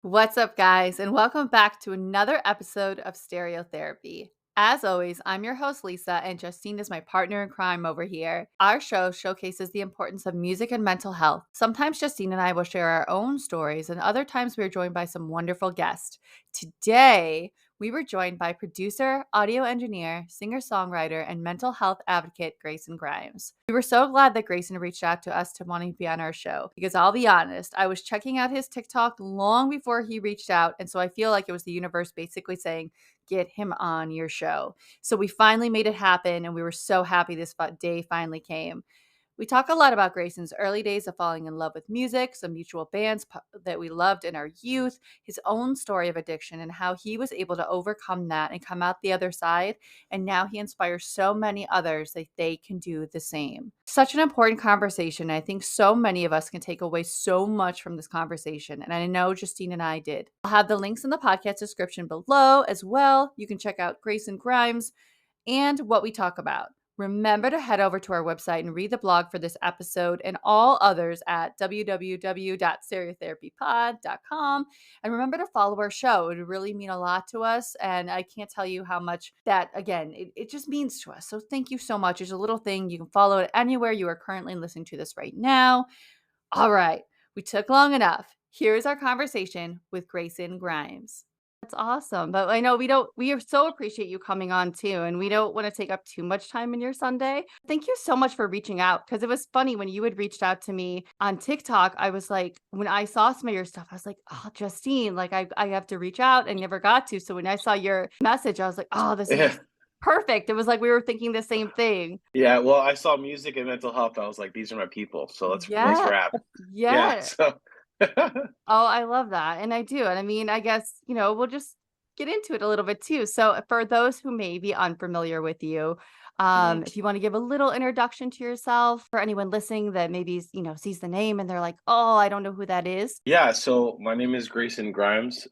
What's up, guys, and welcome back to another episode of Stereotherapy. As always, I'm your host, Lisa, and Justine is my partner in crime over here. Our show showcases the importance of music and mental health. Sometimes Justine and I will share our own stories, and other times we are joined by some wonderful guests. Today, we were joined by producer, audio engineer, singer-songwriter, and mental health advocate Greyson Grimes. We were so glad that Greyson reached out to us to wanting to be on our show because I'll be honest, I was checking out his TikTok long before he reached out, and so I feel like it was the universe basically saying, get him on your show. So we finally made it happen, and we were so happy this day finally came. We talk a lot about Grayson's early days of falling in love with music, some mutual bands that we loved in our youth, his own story of addiction, and how he was able to overcome that and come out the other side. And now he inspires so many others that they can do the same. Such an important conversation. I think so many of us can take away so much from this conversation. And I know Justine and I did. I'll have the links in the podcast description below as well. You can check out Greyson Grimes and what we talk about. Remember to head over to our website and read the blog for this episode and all others at www.stereotherapypod.com. And remember to follow our show. It would really mean a lot to us. And I can't tell you how much that, again, it just means to us. So thank you so much. It's a little thing. You can follow it anywhere you are currently listening to this right now. All right. We took long enough. Here's our conversation with Greyson Grimes. That's awesome. But I know we are so appreciate you coming on too. And we don't want to take up too much time in your Sunday. Thank you so much for reaching out. Cause it was funny when you had reached out to me on TikTok. I was like, when I saw some of your stuff, I was like, oh, Justine, like I have to reach out and never got to. So when I saw your message, I was like, oh, this is Yeah. just perfect. It was like we were thinking the same thing. Yeah, well, I saw music and mental health. I was like, these are my people. So let's Yeah. rap. Yeah. Yeah. So Oh, I love that, and I do, and I mean, I guess, we'll just get into it a little bit too. So, for those who may be unfamiliar with you, Mhm. if you wanna give a little introduction to yourself for anyone listening that maybe, sees the name and they're like, "Oh, I don't know who that is." Yeah, so my name is Greyson Grimes.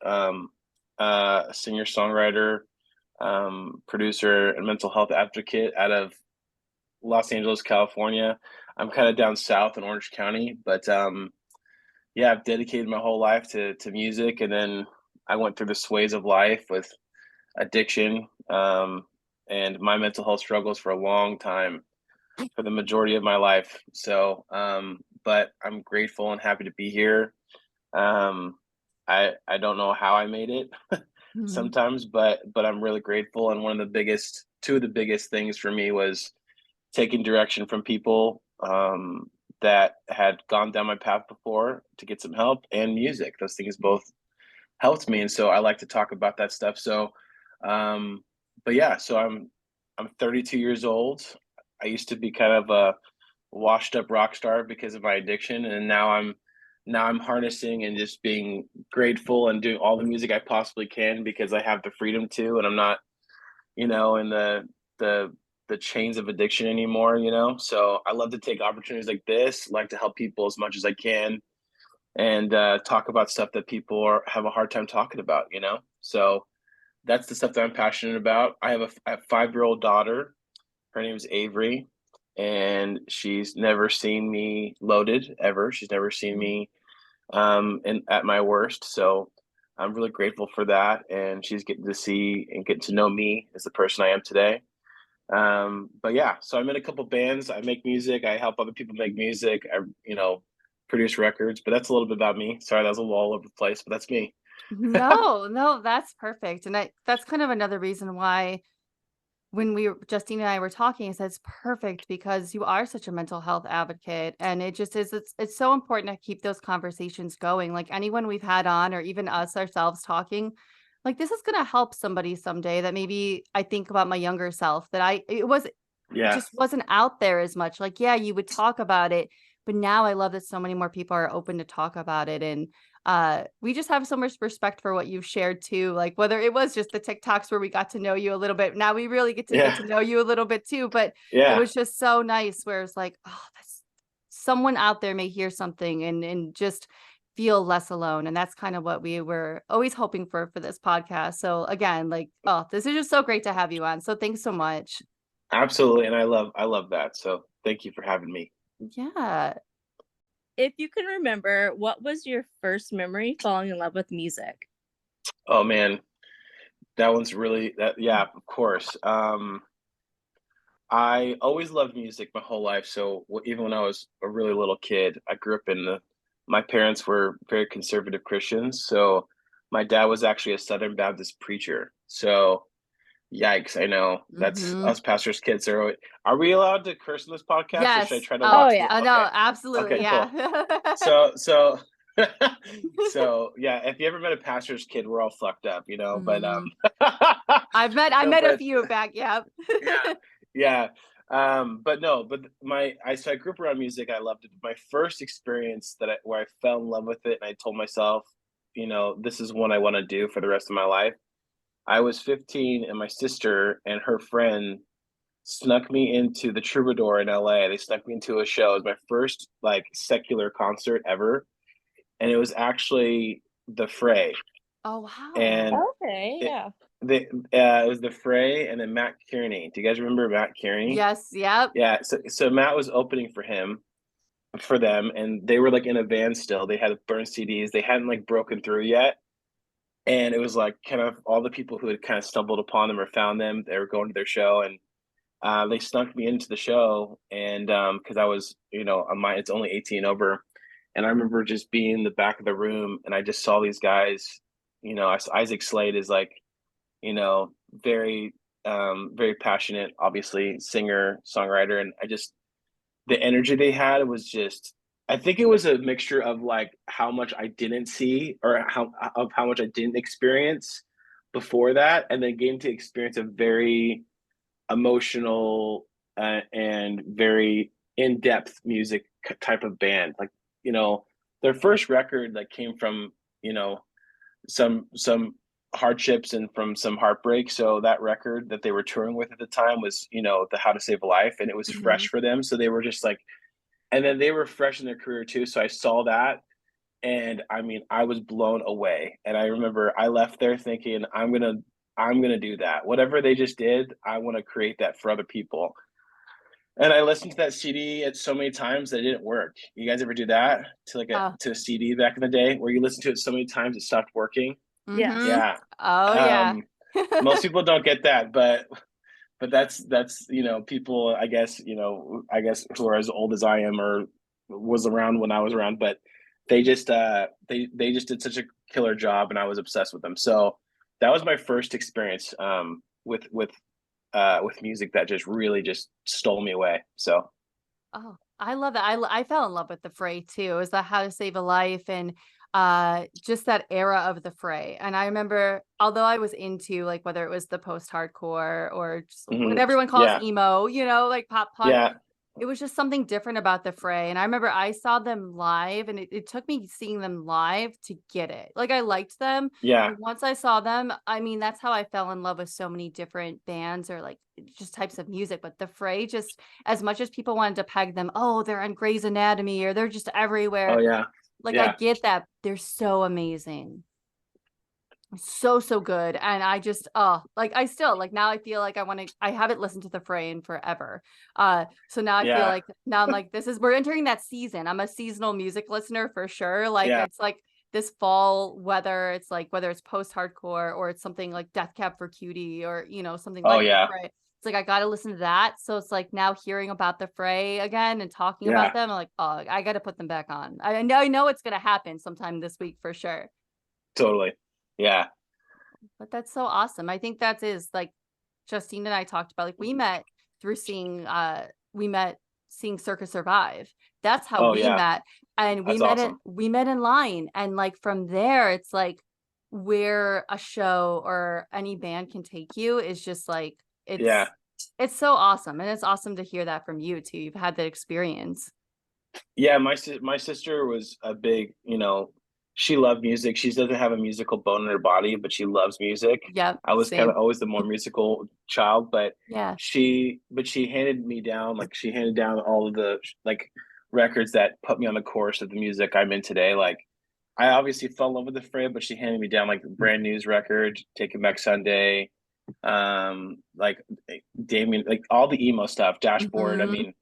Singer-songwriter, producer, and mental health advocate out of Los Angeles, California. I'm kind of down south in Orange County, but yeah, I've dedicated my whole life to music, and then I went through the sways of life with addiction, and my mental health struggles for a long time, for the majority of my life. So, but I'm grateful and happy to be here. Um, I don't know how I made it Mhm. sometimes, but I'm really grateful. And two of the biggest things for me was taking direction from people that had gone down my path before to get some help, and music. Those things both helped me, and so I like to talk about that stuff. So, um, but yeah, so I'm 32 years old. I used to be kind of a washed up rock star because of my addiction, and now I'm harnessing and just being grateful and doing all the music I possibly can because I have the freedom to, and I'm not, in the the chains of addiction anymore. So I love to take opportunities like this, like to help people as much as I can, and talk about stuff that people have a hard time talking about. So that's the stuff that I'm passionate about. I have a 5-year-old daughter. Her name is Avery, and she's never seen me loaded ever. She's never seen Mhm. me at my worst. So I'm really grateful for that, and she's getting to see and getting to know me as the person I am today. But yeah, so I'm in a couple bands. I make music. I help other people make music. I produce records. But that's a little bit about me. Sorry, that was a little all over the place, but that's me. No, no, that's perfect, and that's kind of another reason why when Justine and I were talking, I said it's perfect because you are such a mental health advocate. And it just is, it's so important to keep those conversations going. Like anyone we've had on, or even us ourselves talking, like this is gonna help somebody someday that maybe I think about my younger self that it Yeah. just wasn't out there as much. Like, yeah, you would talk about it, but now I love that so many more people are open to talk about it. And we just have so much respect for what you've shared too. Like whether it was just the TikToks where we got to know you a little bit. Now we really get Yeah. to know you a little bit too. But it Yeah. was just so nice where it's like, oh, that's someone out there may hear something and just feel less alone. And that's kind of what we were always hoping for this podcast. So again, like, oh, this is just so great to have you on. So thanks so much. Absolutely. And I love that. So thank you for having me. Yeah. if you can remember, what was your first memory falling in love with music? Oh man, that one's really that. Yeah, of course. I always loved music my whole life. So even when I was a really little kid, I grew up in the. My parents were very conservative Christians, so my dad was actually a Southern Baptist preacher. So yikes, I know that's Mm-hmm. us pastors' kids are. Are we allowed to curse in this podcast, or should I Yes. try to Oh, Oh watch the? yeah. no, Okay, absolutely. okay, cool. Yeah. So so yeah, if you ever met a pastor's kid, we're all fucked up, but Hmm. I met a but few back. Yeah. yeah, yeah. But no, but so I grew up around music. I loved it. My first experience where I fell in love with it, and I told myself, this is what I want to do for the rest of my life. I was 15, and my sister and her friend snuck me into the Troubadour in LA. They snuck me into a show. It was my first like secular concert ever, and it was actually the Fray. Oh, wow. And Okay, it yeah. it was the Fray and then Matt Kearney. Do you guys remember Matt Kearney? Yes. Yep. Yeah, so Matt was opening for them, and they were like in a van still. They had burned CDs. They hadn't like broken through yet. And it was like kind of all the people who had kind of stumbled upon them or found them, they were going to their show, and they snuck me into the show, and because I was, it's only 18 over, and I remember just being in the back of the room, and I just saw these guys. Isaac Slade is like, very, very passionate, obviously singer, songwriter, and I just the energy they had was just. I think it was a mixture of like how much I didn't see or how much I didn't experience before that, and then getting to experience a very emotional and very in-depth music type of band. Like, you know, their first record that came from, some hardships and from some heartbreak. So that record that they were touring with at the time was, the How to Save a Life, and it was Hmm. fresh for them. So they were just like, and then they were fresh in their career too. So I saw that, and I mean, I was blown away. And I remember I left there thinking, I'm gonna do that. Whatever they just did, I want to create that for other people. And I listened to that CD at so many times that it didn't work. You guys ever do that to Oh. to a CD back in the day where you listen to it so many times it stopped working? Hmm. Yes. Yeah. Oh, yeah. Um, Most people don't get that, but that's people, I guess who are as old as I am or was around when I was around, but they just did such a killer job, and I was obsessed with them. So that was my first experience with music that just really just stole me away. So Oh, I love that. I fell in love with the Fray too. It was the How to Save a Life and just that era of the Fray. And I remember, although I was into like whether it was the post-hardcore or just what mhm. everyone calls Yeah, emo, like pop punk, yeah, it was just something different about the Fray. And I remember I saw them live, and it took me seeing them live to get it. Like I liked them, yeah, but once I saw them, I mean, that's how I fell in love with so many different bands or like just types of music. But the Fray, just as much as people wanted to peg them, oh, they're on Grey's Anatomy or they're just oh everywhere. yeah, Like I yeah, get that. They're so amazing. So, so good. And I just, oh, like I still like now I feel like I haven't listened to the Fray in forever. So now I feel yeah, like now I'm like, we're entering that season. I'm a seasonal music listener for sure. Like yeah. it's like this fall, whether it's post-hardcore or it's something like Death Cab for Cutie or, something Oh like the yeah, Fray. It's like I gotta listen to that. So it's like now hearing about the Fray again and talking about yeah, them, I'm like, oh, I gotta put them back on. I know it's gonna happen sometime this week for sure. totally. Yeah. But that's so awesome. I think that is like Justine and I talked about, like through seeing we met seeing Circus Survive. That's how Oh we yeah, met. And that's awesome. we met in line. And like from there, it's like where a show or any band can take you is just like Yeah. it's so awesome. And it's awesome to hear that from you too. You've had that experience. Yeah, my sister was a big, she loved music. She doesn't have a musical bone in her body, but she loves music. Yep, I was kind same. of always the more musical child, but Yeah. she handed me down, like she handed down all of the like records that put me on the course of the music I'm in today. Like I obviously fell in love with the Fray, but she handed me down like Brand New's record, Taking Back Sunday, like Damien, like all the emo stuff, Dashboard. I Hmm. mean,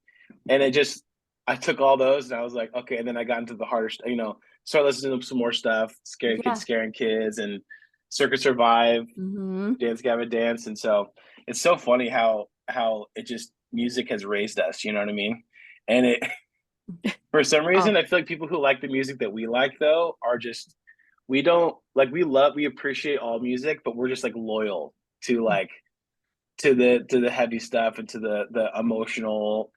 and it just I took all those and I was like, okay. And then I got into the harder, started listening to some more stuff, Yeah. scaring kids, and Circus Survive, Mm-hmm. Dance Gavin Dance. And so it's so funny how it just music has raised us. You know what I mean? And it for some Oh, reason, I feel like people who like the music that we like though are just we don't like we appreciate all music, but we're just like loyal to the heavy stuff and to the emotional,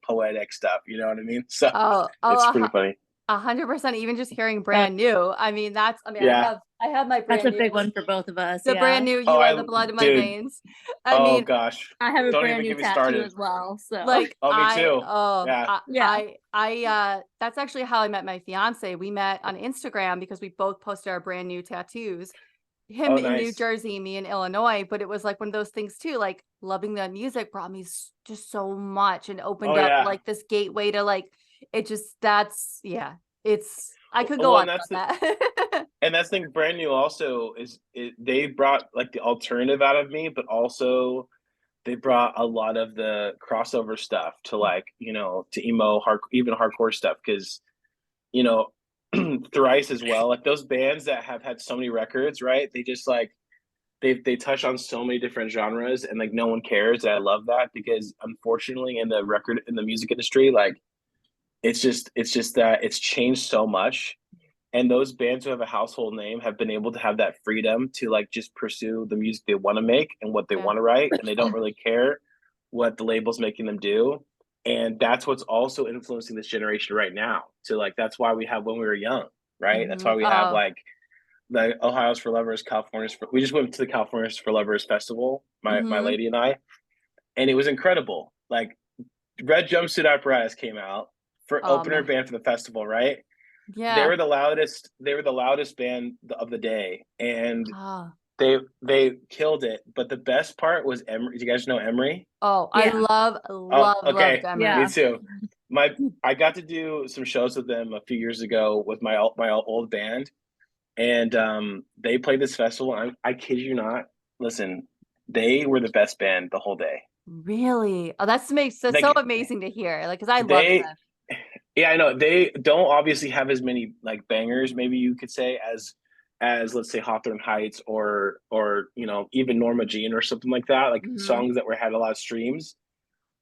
poetic stuff. You know what I mean? So oh, it's oh, pretty funny. 100%. Even just hearing That, brand new. I mean, Yeah. I have my that's brand a new, big one for both of us. the brand Yeah. new, Oh, you are the blood in my dude. veins. I Oh mean, gosh. I have a Don't brand even new get me tattoo started. as well. So like Oh, me too. Yeah. yeah. that's actually how I met my fiance. We met on Instagram because we both posted our brand new tattoos. Him Oh, in New nice. Jersey, me in Illinois, but it was like one of those things too, like loving the music brought me just so much and opened Oh, up yeah. like this gateway to like it just that's yeah, it's I could go Well, on about that. and that's the thing. Brand new also they brought like the alternative out of me, but also they brought a lot of the crossover stuff to like to emo hard even hardcore stuff because you know thrice as well like those bands that have had so many records, right? They just like they touch on so many different genres and like no one cares. And I love that because unfortunately in the music industry, like it's just that it's changed so much, and those bands who have a household name have been able to have that freedom to like just pursue the music they want to make and what they Yeah. want to write, and they don't really care what the label's making them do. And that's what's also influencing this generation right now. So like that's why we have When We Were Young, right? That's why we have Oh, like the Ohio's for Lovers, we just went to the California's for Lovers festival, my mm-hmm. lady and I, and it was incredible. Like Red Jumpsuit Apparatus came out for Oh opener man. band for the festival, right? They Yeah. were the loudest. They were the loudest band of the day, and Oh, they killed it. But the best part was Emery. Do you guys know Emery? oh, I Yeah. Oh, loved okay, me Yeah. Emery. too. My I got to do some shows with them a few years ago with my old band, and they played this festival. I kid you not. Listen, they were the best band the whole day. Really? Oh, that's so Like amazing to hear. Like, because I love they them. Yeah, I know. They don't obviously have as many like bangers, maybe you could say, as let's say Hawthorne Heights or even Norma Jean or something like that, like Hmm. songs that were had a lot of streams.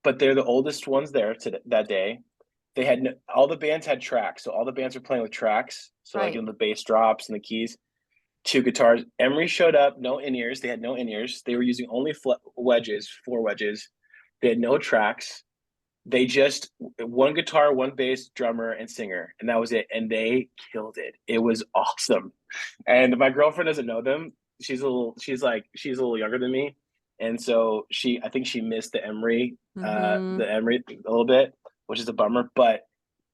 But they're the oldest ones there to that day. They had all the bands had tracks, so all the bands were playing with tracks. So like Right. the bass drops and the keys, two guitars. Emery showed up, no in ears. They had no in ears. They were using only wedges, four wedges. They had no tracks. They just one guitar, one bass, drummer, and singer, and that was it. And they killed it. It was awesome. And my girlfriend doesn't know them. She's a little younger than me, and so I think she missed Hmm. the Emery a little bit, which is a bummer. But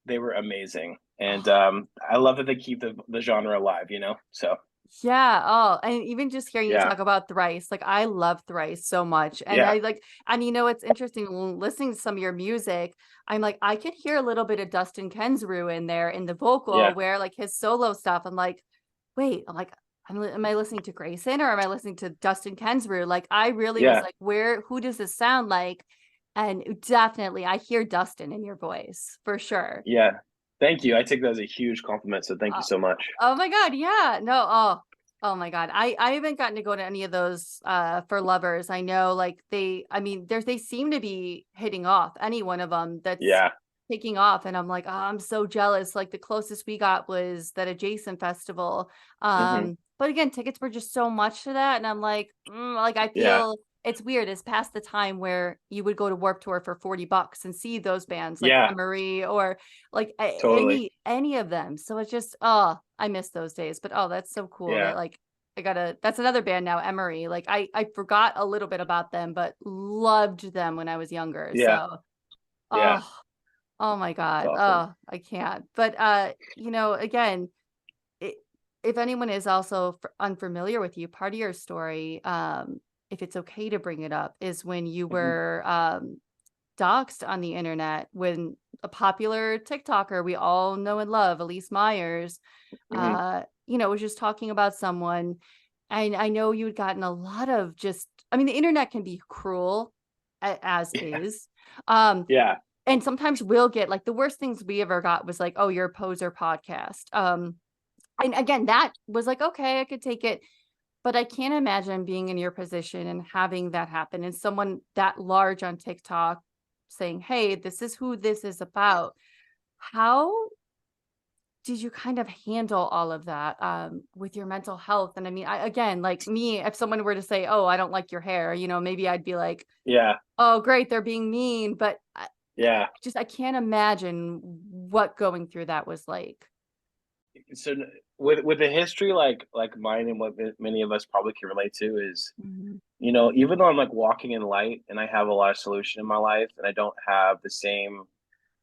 they were amazing, and Oh, I love that they keep the genre alive. So yeah. Oh, and even just hearing you yeah, talk about Thrice, like I love Thrice so much. And yeah, I like, and it's interesting listening to some of your music. I'm like, I could hear a little bit of Dustin Kensrue in there in the vocal yeah, where like his solo stuff. I'm like, wait, I'm like, am I listening to Greyson or am I listening to Dustin Kensrue? Like, I really was yeah, like, who does this sound like? And definitely, I hear Dustin in your voice for sure. yeah. Thank you. I take that as a huge compliment. So thank you Uh, so much. oh my God, yeah. No, oh my God. I haven't gotten to go to any of those for lovers. I know like I mean, they seem to be hitting off, any one of them that's Yeah. taking off. And I'm like, oh, I'm so jealous. Like the closest we got was that adjacent festival. Hmm. But again, tickets were just so much to that. And I'm like I Yeah. feel it's weird. It's past the time where you would go to Warp Tour for $40 and see those bands like Yeah. Emery or like Totally. any of them. So it's just oh, I miss those days. But oh, that's so cool that Yeah. like that's another band now, Emery. Like I forgot a little bit about them, but loved them when I was younger. Yeah. So Yeah. oh, oh my It's God. awesome. Oh, I can't. But again, I if anyone is also unfamiliar with you, part of your story, if it's okay to bring it up, is when you Hmm. were doxxed on the internet when a popular TikToker we all know and love, Elise Myers, Hmm. was just talking about someone. And I know you had gotten a lot of just, I mean, the internet can be cruel as Yeah. is. Um, Yeah. and sometimes we'll get like the worst things we ever got was like, oh, you're a poser podcast. And again, that was like, okay, I could take it. But I can't imagine being in your position and having that happen and someone that large on TikTok saying, hey, this is who this is about. How did you kind of handle all of that with your mental health? And I mean, again, like me, if someone were to say, oh, I don't like your hair, maybe I'd be like, Yeah. oh, great, they're being mean. But Yeah. I can't imagine what going through that was like. So with a history like mine and what many of us probably can relate to is, Mhm. even though I'm like walking in light and I have a lot of solution in my life and I don't have the same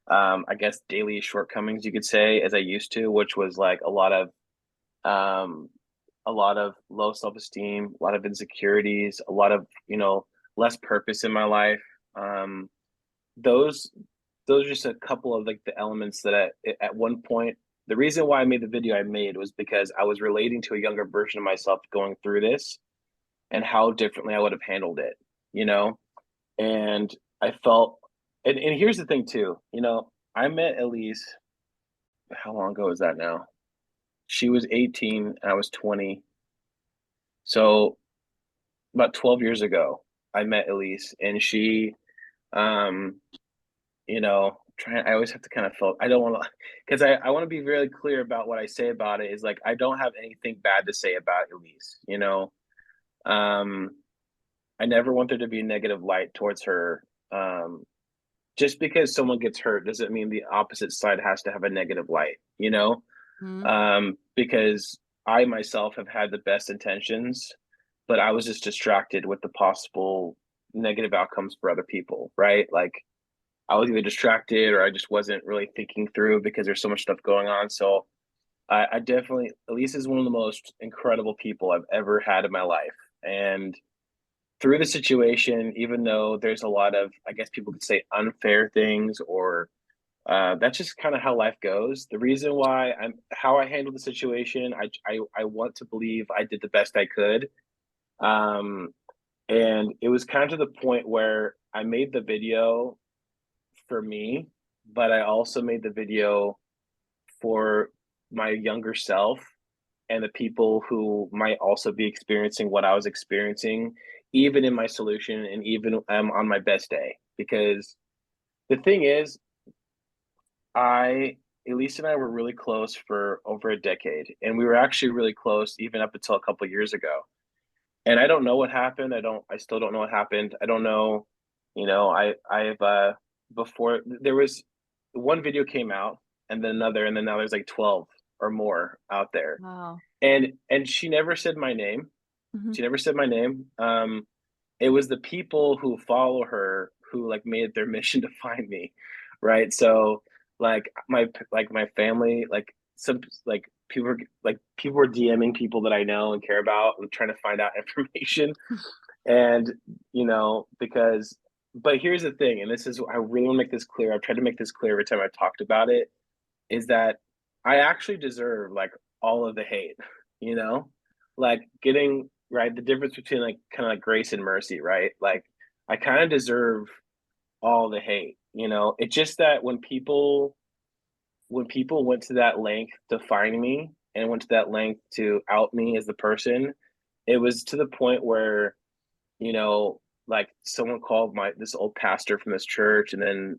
I guess daily shortcomings you could say as I used to, which was like um a lot of low self-esteem, a lot of insecurities, a lot of, less purpose in my life. Um those those are just a couple of like the elements that at one point, the reason why I made the video I made was because I was relating to a younger version of myself going through this and how differently I would have handled it, you know? And I felt, and here's the thing too, I met Elise, how long ago is that now? She was 18 and I was 20. So about 12 years ago, I met Elise and she, um, I always have to kind of feel, I don't want to, because I want to be really clear about what I say about it is like, I don't have anything bad to say about Elise, um, I never want there to be a negative light towards her. Um, just because someone gets hurt doesn't mean the opposite side has to have a negative light. Mhm. Because I myself have had the best intentions, but I was just distracted with the possible negative outcomes for other people, right? Like I was either distracted or I just wasn't really thinking through because there's so much stuff going on. So I definitely, Elise is one of the most incredible people I've ever had in my life. And through the situation, even though there's a lot of, I guess people could say unfair things or that's just kind of how life goes. The reason why how I handled the situation, I want to believe I did the best I could. Um, and it was kind of to the point where I made the video for me, but I also made the video for my younger self and the people who might also be experiencing what I was experiencing, even in my solution and even on my best day. Because the thing is, Elise and I were really close for over a decade, and we were actually really close even up until a couple of years ago. And I don't know what happened. I still don't know what happened. I don't know, I've before there was one video came out and then another, and then now there's like 12 or more out there. Wow. And she never said my name. Mhm. She never said my name. It was the people who follow her who like made it their mission to find me, right? So my family, like some like people were DMing people that I know and care about and trying to find out information. And because but here's the thing, and this is I really want to make this clear. I've tried to make this clear every time I've talked about it, is that I actually deserve like all of the hate, you know? Like getting right the difference between like kind of like grace and mercy, right? Like I kind of deserve all the hate. It's just that when people went to that length to find me and went to that length to out me as the person, it was to the point where, you know, like someone called this old pastor from this church and then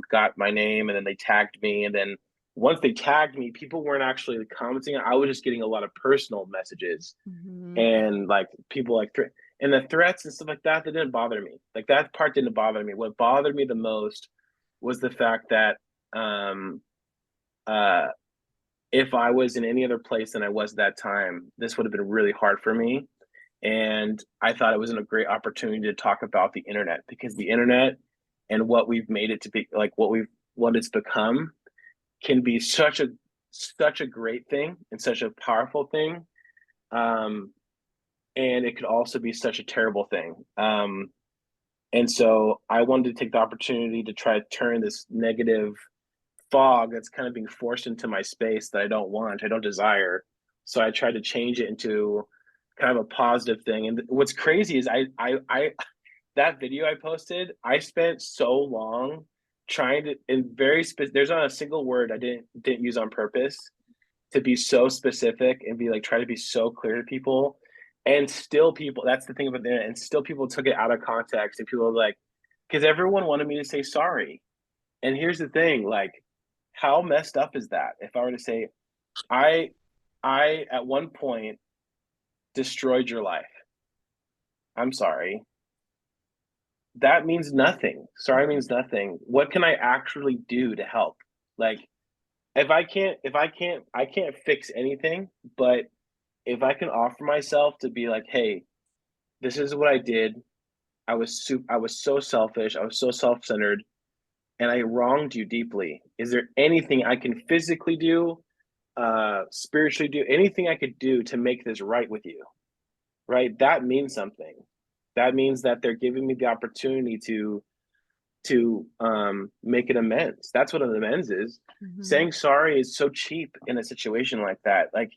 got my name and then they tagged me and then once they tagged me, people weren't actually commenting. I was just getting a lot of personal messages Mhm. and like people like and the threats and stuff like that didn't bother me. Like that part didn't bother me. What bothered me the most was the fact that um uh if I was in any other place than I was that time, this would have been really hard for me. And I thought it was a great opportunity to talk about the internet because the internet and what we've made it to be, like what it's become, can be such a great thing and such a powerful thing. Um, and it could also be such a terrible thing. And so I wanted to take the opportunity to try to turn this negative fog that's kind of being forced into my space that I don't want, I don't desire. So I tried to change it into kind of a positive thing. And what's crazy is I that video I posted, I spent so long trying to, in very there's not a single word I didn't use on purpose to be so specific and be like, try to be so clear to people. And still people, that's the thing about the internet, and still people took it out of context, and people were like, because everyone wanted me to say sorry. And here's the thing, like, how messed up is that? If I were to say, I I at one point destroyed your life. I'm sorry. That means nothing. Sorry means nothing. What can I actually do to help? Like, I can't fix anything, but if I can offer myself to be like, hey, this is what I did. I was so selfish. I was so self-centered, and I wronged you deeply. Is there anything I can physically do, spiritually do, anything I could do to make this right with you? Right? That means something. That means that they're giving me the opportunity to make an amends. That's what an amends is. Saying sorry is so cheap in a situation like that. Like,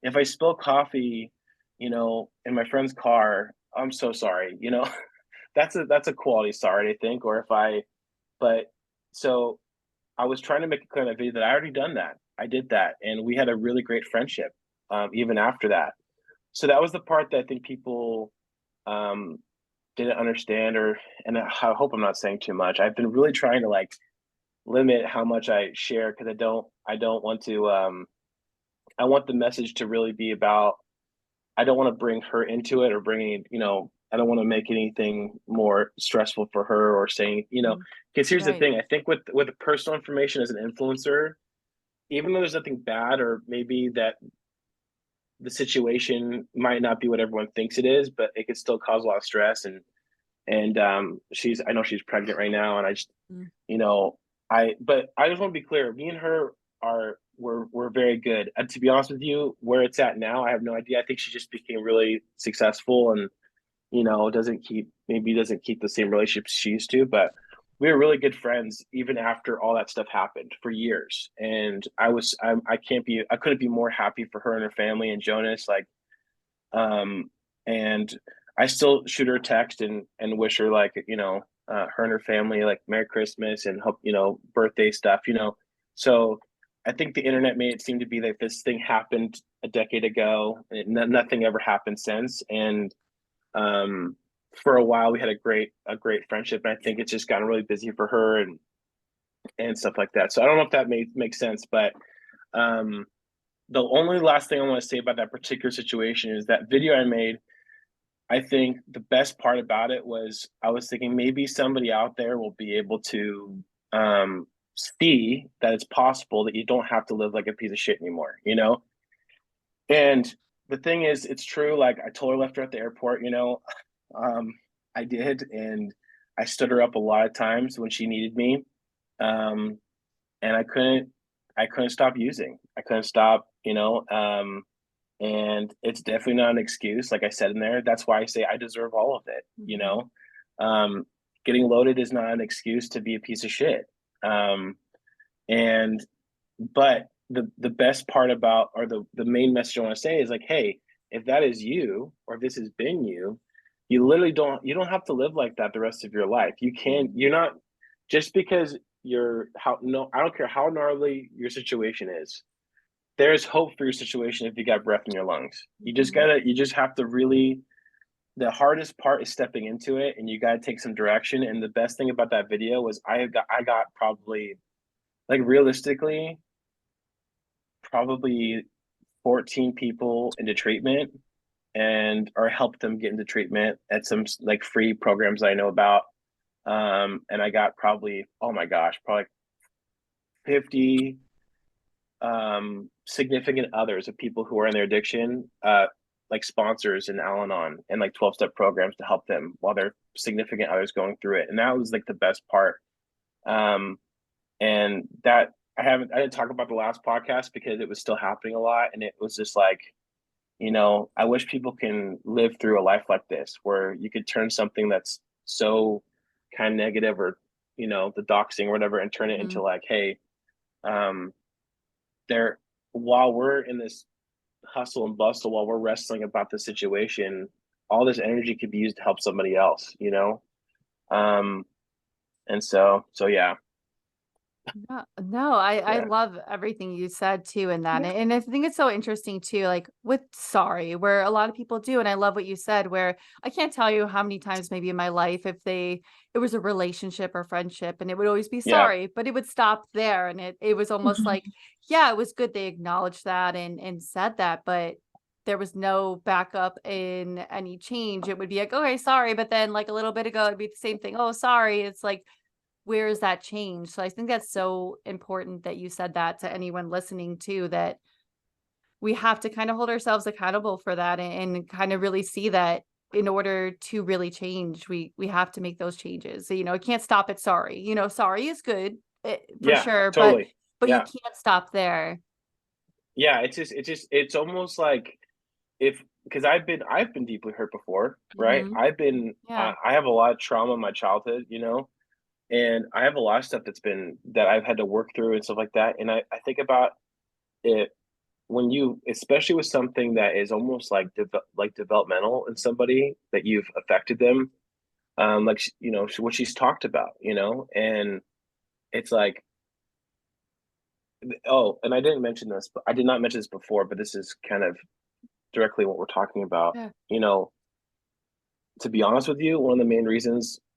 if I spill coffee, in my friend's car, I'm so sorry. That's a quality sorry, I think. Or if I, but so I was trying to make it clear in that video that I already done that. I did that, and we had a really great friendship, even after that. So that was the part that I think people um, didn't understand, and I hope I'm not saying too much. I've been really trying to like limit how much I share, because I don't want to. I want the message to really be about. I don't want to bring her into it, or I don't want to make anything more stressful for her, or saying, because here's the Right. thing. I think with personal information as an influencer, even though there's nothing bad, or maybe that the situation might not be what everyone thinks it is, but it could still cause a lot of stress. And I know she's pregnant right now, and I just, Mm. but I just want to be clear. Me and her we're very good. And to be honest with you, where it's at now, I have no idea. I think she just became really successful, and doesn't keep the same relationships she used to. But we were really good friends even after all that stuff happened for years. And I couldn't be more happy for her and her family and Jonas. Like, and I still shoot her a text and wish her, like, her and her family, like, Merry Christmas and hope, birthday stuff. So I think the internet made it seem to be like this thing happened a decade ago, and nothing ever happened since. And um, for a while we had a great friendship, and I think it's just gotten really busy for her and stuff like that. So I don't know if that makes sense, but um, the only last thing I want to say about that particular situation is that video I made. I think the best part about it was I was thinking maybe somebody out there will be able to um, see that it's possible that you don't have to live like a piece of shit anymore. And the thing is, it's true. Like, I told her, left her at the airport. Um, I did, and I stood her up a lot of times when she needed me. Um, and I couldn't stop using. I couldn't stop. And it's definitely not an excuse. Like I said in there, that's why I say I deserve all of it. Um, Getting loaded is not an excuse to be a piece of shit. Um, and but the best part about, or the main message I want to say is, like, hey, if that is you, or if this has been you, you don't have to live like that the rest of your life. You're not, just because you're how no I don't care how gnarly your situation is. There's hope for your situation if you got breath in your lungs. You just have to really, the hardest part is stepping into it, and you got to take some direction. And the best thing about that video was I got probably, like, realistically, probably 14 people into treatment, or helped them get into treatment at some, like, free programs I know about. And I got probably, oh my gosh, probably 50 significant others of people who are in their addiction, like sponsors in Al-Anon and like 12-step programs to help them while their significant others going through it. And that was like the best part. Um, and that I didn't talk about the last podcast because it was still happening a lot. And it was just like, I wish people can live through a life like this, where you could turn something that's so kind of negative, or, the doxing or whatever, and turn it into, like, hey, um, there, while we're in this hustle and bustle, while we're wrestling about the situation, all this energy could be used to help somebody else. um and so yeah. No, I Yeah, love everything you said too in that. And I think it's so interesting too, like with sorry, where a lot of people do, and I love what you said, where I can't tell you how many times maybe in my life if it was a relationship or friendship and it would always be yeah, sorry, but it would stop there. And it was almost like, yeah, it was good they acknowledged that and said that, but there was no backup in any change. It would be like, okay, sorry, but then like a little bit ago it'd be the same thing. Oh, sorry. It's like where is that change? So I think that's so important that you said that to anyone listening too, that we have to kind of hold ourselves accountable for that and kind of really see that in order to really change, we have to make those changes. So, it can't stop at sorry. Sorry is good for yeah, sure, but totally. you Yeah, can't stop there. yeah. It's almost like if because I've been deeply hurt before, right? Hmm. I've been Yeah. I have a lot of trauma in my childhood, and I have a lot of stuff that I've had to work through and stuff like that. And I think about it when especially with something that is almost like like developmental in somebody that you've affected them, like what she's talked about, and it's like, oh, and I didn't mention this, but I did not mention this before, but this is kind of directly what we're talking about. Yeah. You know, to be honest with you,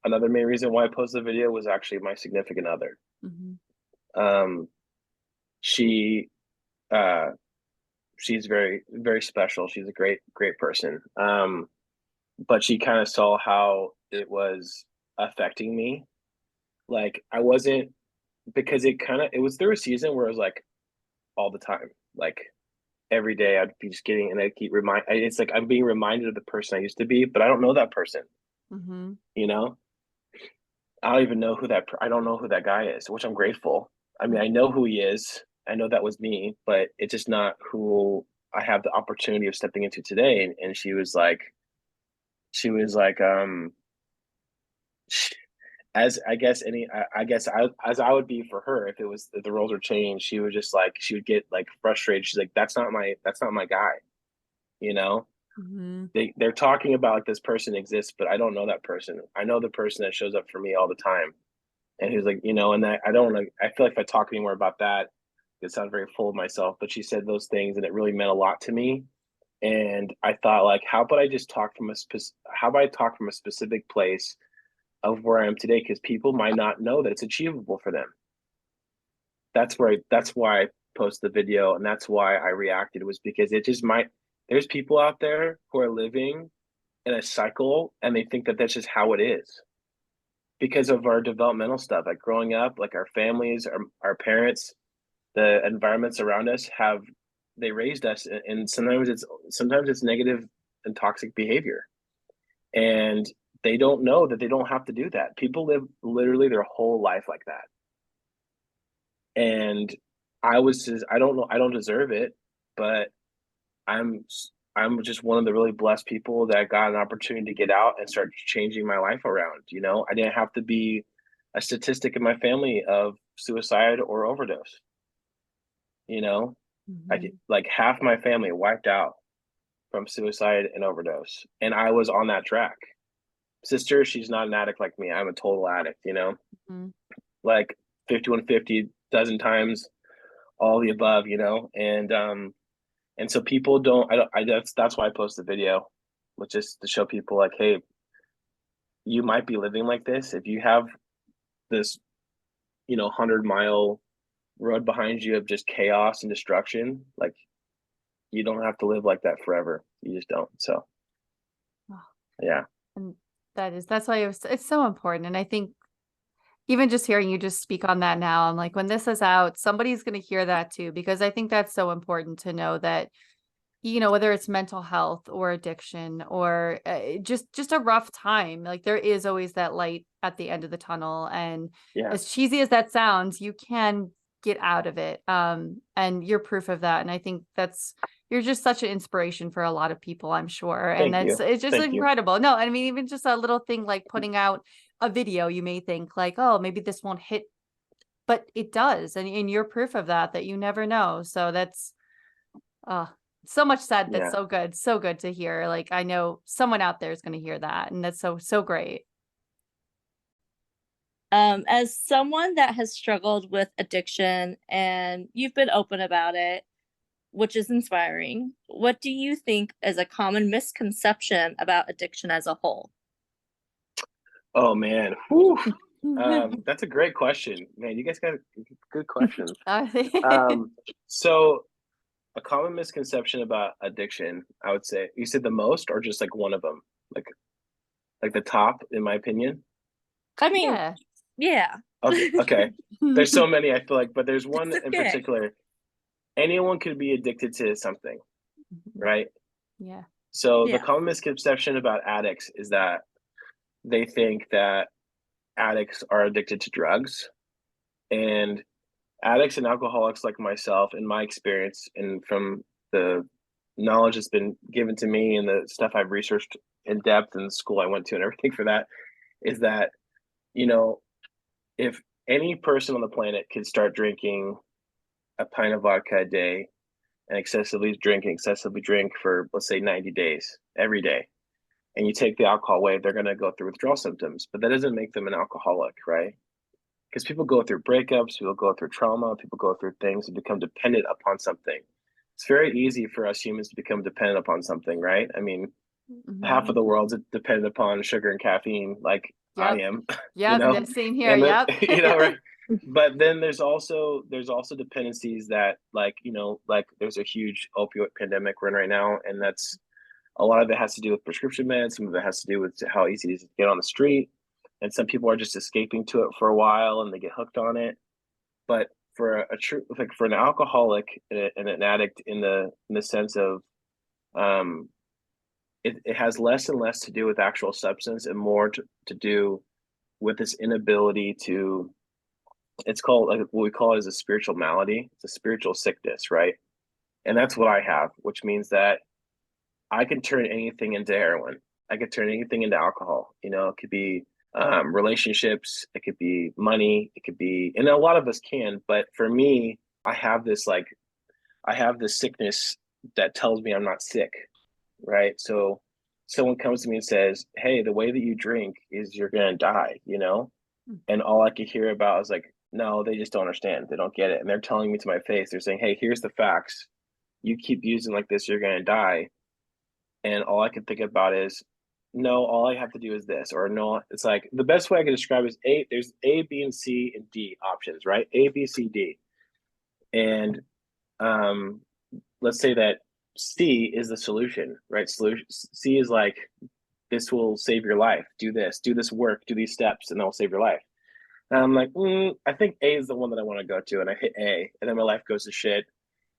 another main reason why I posted the video was actually my significant other. Hmm. Um, she, uh, she's very, very special. She's a great, great person. But she kind of saw how it was affecting me. Like I wasn't because it was through a season where it was like all the time, like every day I'd be just getting, and I keep it's like I'm being reminded of the person I used to be, but I don't know that person, Hmm. you know? I don't even know I don't know who that guy is, which I'm grateful. I mean, I know who he is. I know that was me, but it's just not who I have the opportunity of stepping into today. And she was like, as I guess I guess as I would be for her if the roles were changed, she would get like frustrated. She's like, that's not my guy, you know? Hmm. They're talking about like this person exists, but I don't know that person. I know the person that shows up for me all the time. And he was like, and I don't want to, I feel like if I talk anymore about that, it sounds very full of myself. But she said those things and it really meant a lot to me. And I thought, like, how about I talk from a specific place of where I am today? Because people might not know that it's achievable for them. That's why I posted the video and that's why I reacted, was because it just might, there's people out there who are living in a cycle and they think that that's just how it is because of our developmental stuff, like growing up, like our families, our parents, the environments around us they raised us, and sometimes it's negative and toxic behavior, and they don't know that they don't have to do that. People live literally their whole life like that, and I don't know, I don't deserve it, but I'm I'm just one of the really blessed people that got an opportunity to get out and start changing my life around. I didn't have to be a statistic in my family of suicide or overdose. You know, Hmm. like half my family wiped out from suicide and overdose, and I was on that track. Sister, she's not an addict like me. I'm a total addict. Hmm. Like 5150 dozen times all the above. And so people don't. I don't. I that's why I post the video, which just to show people like, hey, you might be living like this. If you have this, 100-mile road behind you of just chaos and destruction, like you don't have to live like that forever. You just don't. So yeah, And that's why it's so important. And I think even just hearing you just speak on that now, I'm like, when this is out, somebody's going to hear that too, because I think that's so important to know that, whether it's mental health or addiction or just a rough time, like there is always that light at the end of the tunnel. And yeah. as cheesy as that sounds, you can get out of it. And you're proof of that. And I think you're just such an inspiration for a lot of people, I'm sure. And Thank you. it's just Thank you. incredible. No, I mean, even just a little thing like putting out a video, you may think like, oh, maybe this won't hit, but it does. And you're proof of that you never know. So that's, uh, so much said. That's Yeah. so good. So good to hear. Like, I know someone out there is going to hear that. And that's so, so great. As someone that has struggled with addiction and you've been open about it, which is inspiring, what do you think is a common misconception about addiction as a whole? Oh man, whew. That's a great question, man. You guys got good questions. Um, so a common misconception about addiction, I would say, you said the most, or just like one of them, like the top, in my opinion. I mean, Yeah. yeah, Okay. There's so many, I feel like, but there's one it's in okay. particular. Anyone could be addicted to something, right? Yeah. So the Yeah. common misconception about addicts is that they think that addicts are addicted to drugs, and addicts and alcoholics like myself, in my experience, and from the knowledge that's been given to me and the stuff I've researched in depth in the school I went to and everything for that, is that, you know, if any person on the planet could start drinking a pint of vodka a day and excessively drink for, let's say, 90 days every day, and you take the alcohol away, they're going to go through withdrawal symptoms, but that doesn't make them an alcoholic, right? Because people go through breakups, people go through trauma, people go through things and become dependent upon something. It's very easy for us humans to become dependent upon something, right? I mean, half of the world's dependent upon sugar and caffeine, like I Yep. am, you Yep. know, Yeah, same here. and then Yep. right. But then there's also dependencies that, like, like there's a huge opioid pandemic we're in right now, and that's a lot of it has to do with prescription meds. Some of it has to do with how easy it is to get on the street, and some people are just escaping to it for a while and they get hooked on it. But for a true, like for an alcoholic and an addict, in the sense of, um, it has less and less to do with actual substance and more to do with this inability to. It's called, like, what we call it is a spiritual malady. It's a spiritual sickness, right? And that's what I have, which means that I can turn anything into heroin. I could turn anything into alcohol. It could be relationships, it could be money, it could be, and a lot of us can. But for me, I have this sickness that tells me I'm not sick, right? So someone comes to me and says, "Hey, the way that you drink is you're gonna die," and all I could hear about is like, no, they just don't understand. They don't get it, and they're telling me to my face. They're saying, "Hey, here's the facts. You keep using like this, you're gonna die." And all I can think about is, no, all I have to do is this, or no, it's like the best way I can describe it is there's A, B, and C and D options, right? A, B, C, D. And um, let's say that C is the solution, right? Solution C is like, this will save your life. Do this work, do these steps, and that will save your life. And I'm like, I think A is the one that I want to go to. And I hit A, and then my life goes to shit.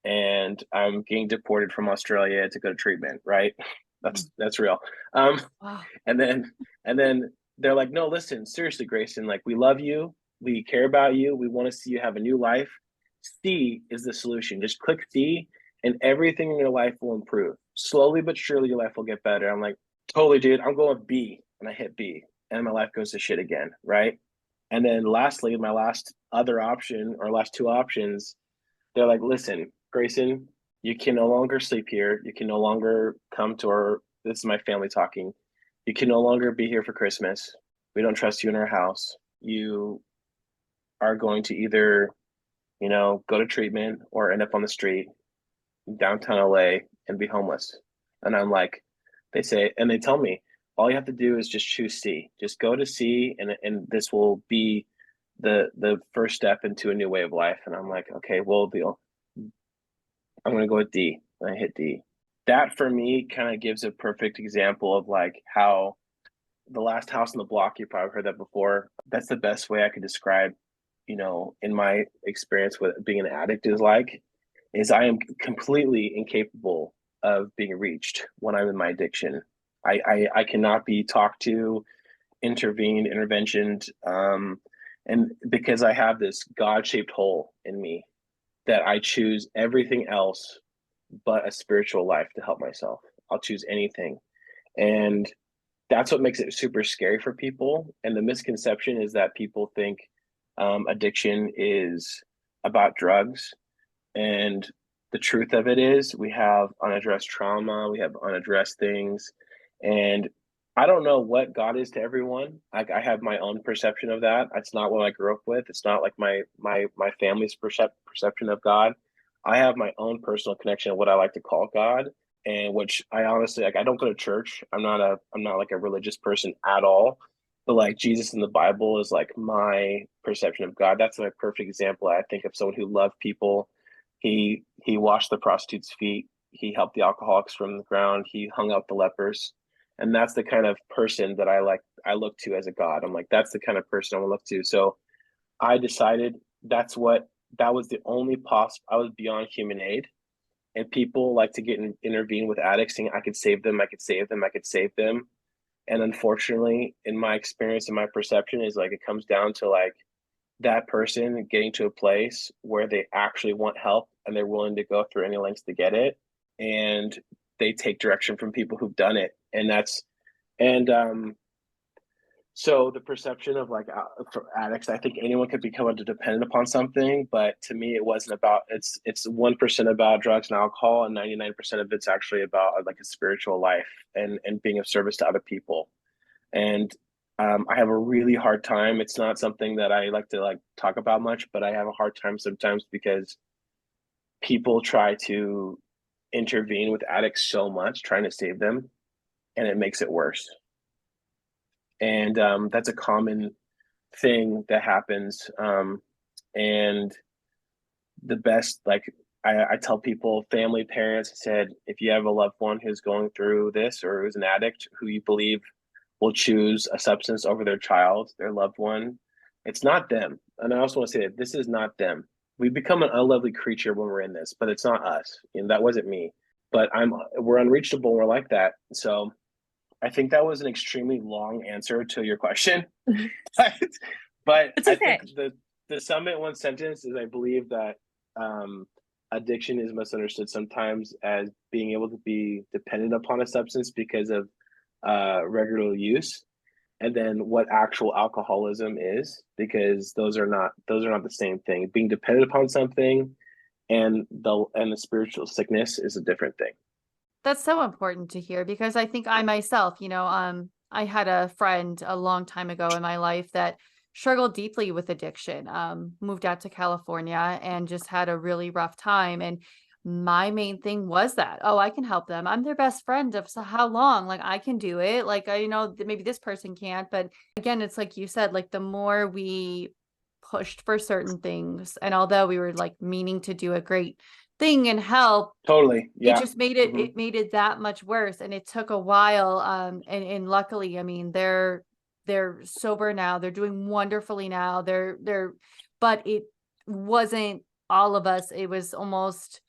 And I'm getting deported from Australia to go to treatment, right? That's real. Um, Wow. and then they're like, no, listen, seriously, Grayson, like, we love you, we care about you, we want to see you have a new life. C is the solution. Just click C, and everything in your life will improve. Slowly but surely, your life will get better. I'm like, totally, dude. I'm going B, and I hit B, and my life goes to shit again, right? And then lastly, my last other option, or last two options, they're like, listen, Grayson, you can no longer sleep here. You can no longer come to our, this is my family talking. You can no longer be here for Christmas. We don't trust you in our house. You are going to either, go to treatment or end up on the street in downtown LA and be homeless. And I'm like, they tell me, all you have to do is just choose C. Just go to C, and this will be the first step into a new way of life. And I'm like, okay, well, I'm gonna go with D. And I hit D. That for me kind of gives a perfect example of like how the last house on the block, you probably heard that before. That's the best way I could describe, in my experience with being an addict is I am completely incapable of being reached when I'm in my addiction. I cannot be talked to, interventioned, and because I have this God-shaped hole in me that I choose everything else but a spiritual life to help myself. I'll choose anything. And that's what makes it super scary for people. And the misconception is that people think addiction is about drugs. And the truth of it is, we have unaddressed trauma, we have unaddressed things. And I don't know what God is to everyone. Like I have my own perception of that. It's not what I grew up with. It's not like my family's perception of God. I have my own personal connection of what I like to call God, and which I honestly like. I don't go to church. I'm not like a religious person at all. But like Jesus in the Bible is like my perception of God. That's my perfect example. I think of someone who loved people. He washed the prostitutes' feet. He helped the alcoholics from the ground. He hung out the lepers, and that's the kind of person that I look to as a god. I'm like, that's the kind of person I want to look to. So I decided that was the only I was beyond human aid, and people like to intervene with addicts, saying I could save them, I could save them, I could save them. And unfortunately, in my experience and my perception, is like it comes down to like that person getting to a place where they actually want help and they're willing to go through any lengths to get it, and they take direction from people who've done it. And that's and so the perception of like for addicts, I think anyone could become dependent upon something, but to me, it wasn't about. It's 1% about drugs and alcohol, and 99% of it's actually about like a spiritual life and being of service to other people. And I have a really hard time. It's not something that I like to like talk about much, but I have a hard time sometimes because people try to intervene with addicts so much, trying to save them, and it makes it worse. And that's a common thing that happens. And the best, like I tell people, family, parents, said, if you have a loved one who's going through this or who's an addict who you believe will choose a substance over their child, their loved one, it's not them. And I also want to say that this is not them. We become an unlovely creature when we're in this, but it's not us. And that wasn't me. But we're unreachable. We're like that. So I think that was an extremely long answer to your question. but It's I okay. think the sum in one sentence is I believe that addiction is misunderstood sometimes as being able to be dependent upon a substance because of regular use, and then what actual alcoholism is, because those are not the same thing. Being dependent upon something and the spiritual sickness is a different thing. That's so important to hear because I think I myself, I had a friend a long time ago in my life that struggled deeply with addiction, moved out to California and just had a really rough time. And my main thing was that, oh, I can help them. I'm their best friend of so how long? Like I can do it. Like I know that maybe this person can't, but again, it's like you said, like the more we pushed for certain things, and although we were like meaning to do a great thing and help, Totally. it Yeah. just made it Hmm. it made it that much worse, and it took a while, and luckily, I mean, they're sober now, they're doing wonderfully now, they're but it wasn't all of us, it was almost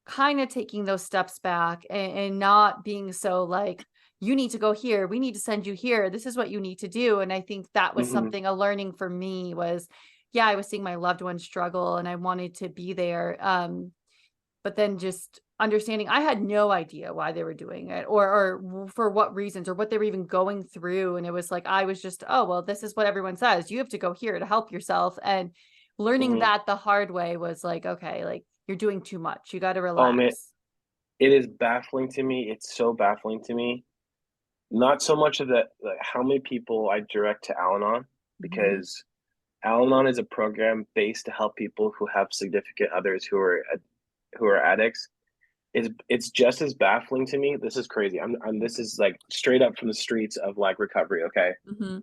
kinda taking those steps back and not being so like, "You need to go here, we need to send you here, this is what you need to do," and I think that was Hmm. something a learning for me was, yeah, I was seeing my loved ones struggle, and I wanted to be there, but then just understanding I had no idea why they were doing it or for what reasons or what they were even going through, and it was like I was just, "Oh, well, this is what everyone says. You have to go here to help yourself." And learning Hmm. that the hard way was like, "Okay, like, you're doing too much. You gotta Oh man, relax." it is baffling to me. It's so baffling to me. Not so much of that, like how many people I direct to Al-Anon, Mhm. because Al-Anon is a program based to help people who have significant others who are addicts. It's just as baffling to me. This is crazy. This is like straight up from the streets of like recovery. Okay, Mhm.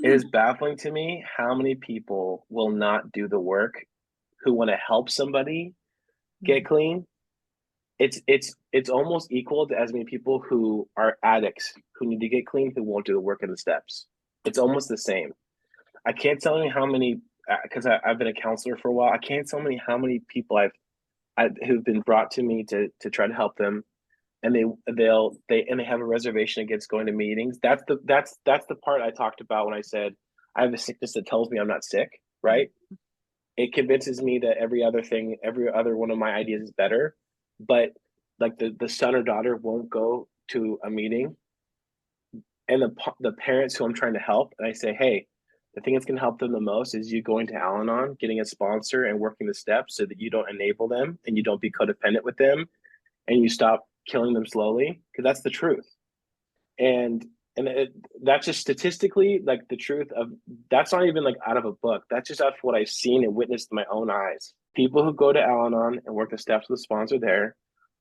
it is baffling to me how many people will not do the work who want to help somebody get Mhm. clean. It's almost equal to as many people who are addicts who need to get clean who won't do the work in the steps. It's almost the same. I can't tell you how many, because I've been a counselor for a while. I can't tell you how many people who've been brought to me to try to help them, and they have a reservation against going to meetings. That's the part I talked about when I said I have a sickness that tells me I'm not sick. Mhm. Right? It convinces me that every other one of my ideas is better, but like the son or daughter won't go to a meeting, and the parents who I'm trying to help, and I say, hey, the thing that's going to help them the most is you going to Al-Anon, getting a sponsor, and working the steps so that you don't enable them and you don't be codependent with them, and you stop killing them slowly, because that's the truth. And that's just statistically like the truth of, that's not even like out of a book. That's just out of what I've seen and witnessed in my own eyes. People who go to Al-Anon and work the steps with the sponsor there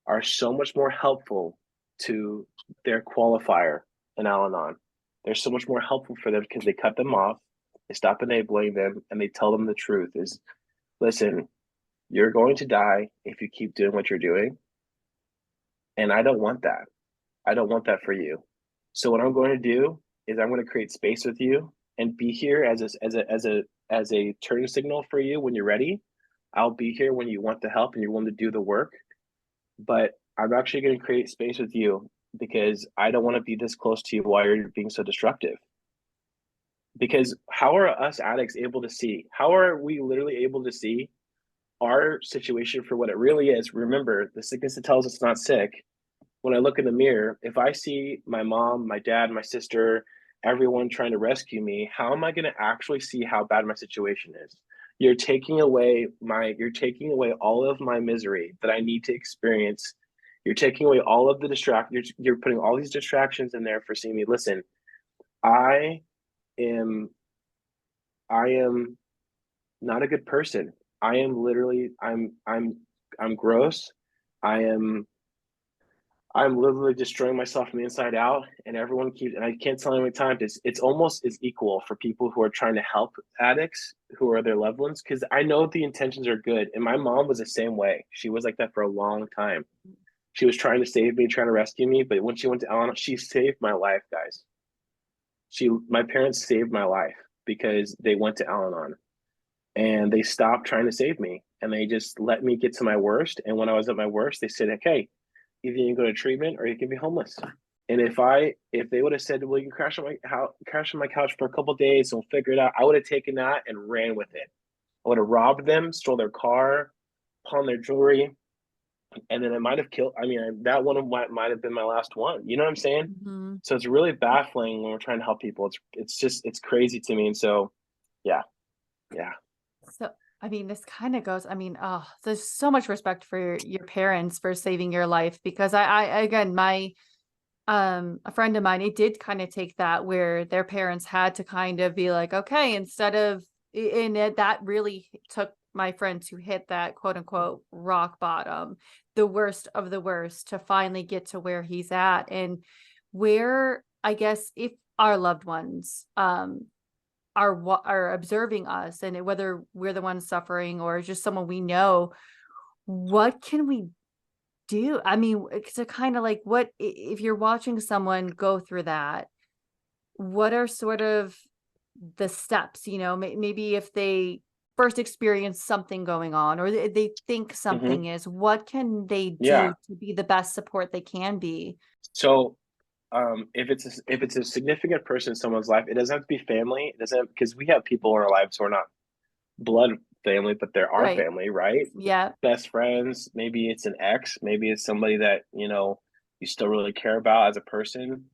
are so much more helpful to their qualifier in Al-Anon. They're so much more helpful for them because they cut them off, they stop enabling them, and they tell them the truth is, listen, you're going to die if you keep doing what you're doing. And I don't want that. I don't want that for you. So what I'm going to do is I'm going to create space with you and be here as a turn signal for you when you're ready. I'll be here when you want the help and you're willing to do the work. But I'm actually going to create space with you because I don't want to be this close to you while you're being so destructive. Because how are us addicts able to see? How are we literally able to see our situation for what it really is? Remember, the sickness that tells us it's not sick. When I look in the mirror, if I see my mom, my dad, my sister, everyone trying to rescue me, how am I going to actually see how bad my situation is? You're taking away all of my misery that I need to experience. You're taking away all of the you're putting all these distractions in there for seeing me. Listen, I am I am not a good person. I am literally I'm gross. I am I'm literally destroying myself from the inside out, and everyone keeps, and I can't tell you how many times it's almost as equal for people who are trying to help addicts who are their loved ones, because I know the intentions are good. And my mom was the same way. She was like that for a long time. She was trying to save me, trying to rescue me, but when she went to Al-Anon, she saved my life, guys. My parents saved my life because they went to Al-Anon and they stopped trying to save me and they just let me get to my worst. And when I was at my worst, they said, okay, either you can go to treatment or you can be homeless. And if they would have said, well, you can crash on my couch for a couple of days and we'll figure it out, I would have taken that and ran with it. I would have robbed them, stole their car, pawned their jewelry, and then it might have killed. I mean, that one might have been my last one. You know what I'm saying? Mm-hmm. So it's really baffling when we're trying to help people. It's crazy to me. And so, yeah, yeah. So, I mean, this kind of goes, I mean, oh, there's so much respect for your parents for saving your life because again, a friend of mine, it did kind of take that where their parents had to kind of be like, okay, instead of, and that really took my friend to hit that quote unquote rock bottom, the worst of the worst to finally get to where he's at. And where I guess if our loved ones, are observing us and whether we're the ones suffering or just someone we know, what can we do? I mean, to kind of like if you're watching someone go through that, what are sort of the steps, maybe if they first experience something going on or they think Hmm. something is, what can they Yeah. do to be the best support they can be? So if it's a significant person in someone's life, it doesn't have to be family. It doesn't, because we have people in our lives who are not blood family, but they're our Right. family, right? Yeah. Best friends. Maybe it's an ex. Maybe it's somebody that you still really care about as a person.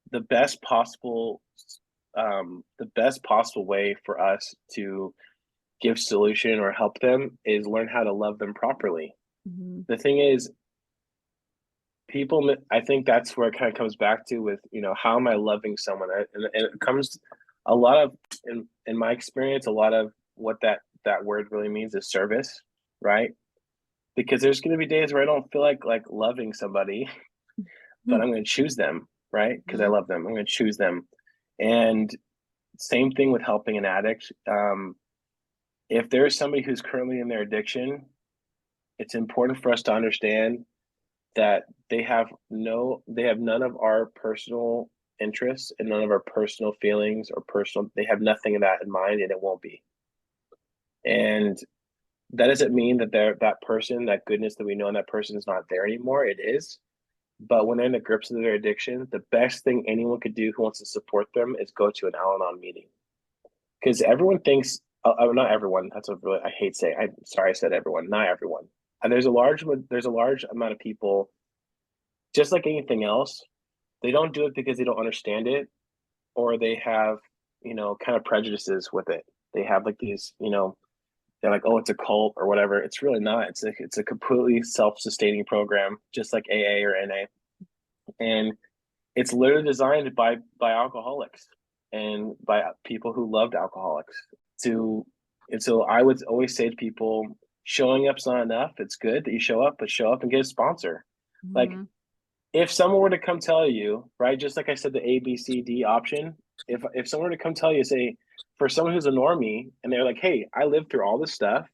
The best possible, the best possible way for us to give solution or help them is learn how to love them properly. Mhm. The thing is, I think that's where it kind of comes back to with how am I loving someone, and it comes a lot of in my experience, a lot of what that word really means is service, right? Because there's going to be days where I don't feel like loving somebody, but I'm going to choose them, right? Because I Mhm. love them, I'm going to choose them. And same thing with helping an addict. If there's somebody who's currently in their addiction, it's important for us to understand that they have none of our personal interests and none of our personal feelings or personal, they have nothing of that in mind, and it won't be. And that doesn't mean that that person, that goodness that we know in that person is not there anymore. It is. But when they're in the grips of their addiction, the best thing anyone could do who wants to support them is go to an Al-Anon meeting. Because everyone thinks, not everyone, that's a really, I hate saying, I'm sorry I said everyone, not everyone. And there's a large amount of people, just like anything else, they don't do it because they don't understand it, or they have, kind of prejudices with it. They have like these, they're like, oh, it's a cult or whatever. It's really not. It's a completely self-sustaining program, just like AA or NA. And it's literally designed by alcoholics and by people who loved alcoholics to. And so I would always say to people, showing up's not enough. It's good that you show up, but show up and get a sponsor. Like, Mhm. if someone were to come tell you, right, just like I said, the A, B, C, D option, if someone were to come tell you, say, for someone who's a normie, and they're like, hey, I lived through all this stuff.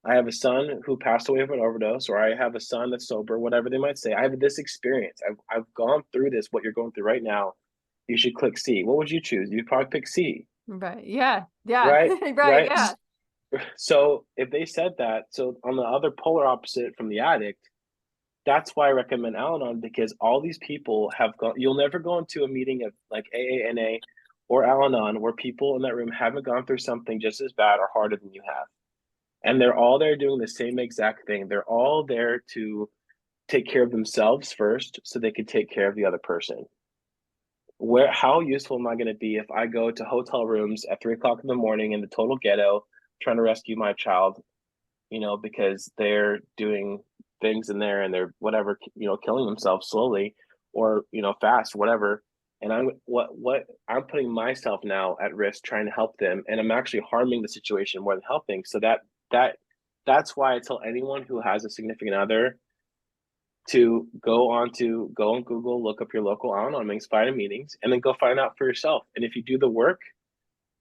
I have a son who passed away of an overdose, or I have a son that's sober, whatever they might say. I have this experience. I've gone through this, what you're going through right now. You should click C. What would you choose? You'd probably pick C, Right. Yeah. Yeah. right? Right. Right. Yeah. So if they said that, so on the other polar opposite from the addict, that's why I recommend Al-Anon, because all these people have gone. You'll never go into a meeting of like AANA or Al-Anon where people in that room haven't gone through something just as bad or harder than you have. And they're all there doing the same exact thing. They're all there to take care of themselves first so they can take care of the other person. How useful am I going to be if I go to hotel rooms at 3 o'clock in the morning in the total ghetto trying to rescue my child, because they're doing things in there and they're whatever, killing themselves slowly or, fast, whatever. And I'm putting myself now at risk trying to help them. And I'm actually harming the situation more than helping. So that's why I tell anyone who has a significant other to go on Google, look up your local Al-Anon meetings, find meetings, and then go find out for yourself. And if you do the work,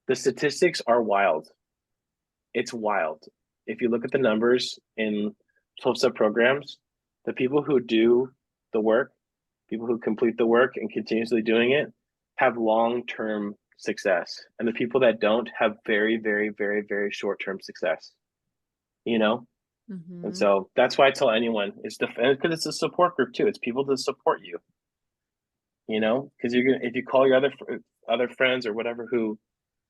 the statistics are wild. It's wild. If you look at the numbers in 12-step programs, the people who do the work, people who complete the work and continuously doing it, have long-term success. And the people that don't have very, very, very, very short-term success, And Mhm. so that's why I tell anyone, because it's a support group too. It's people to support you, because if you call your other friends or whatever who,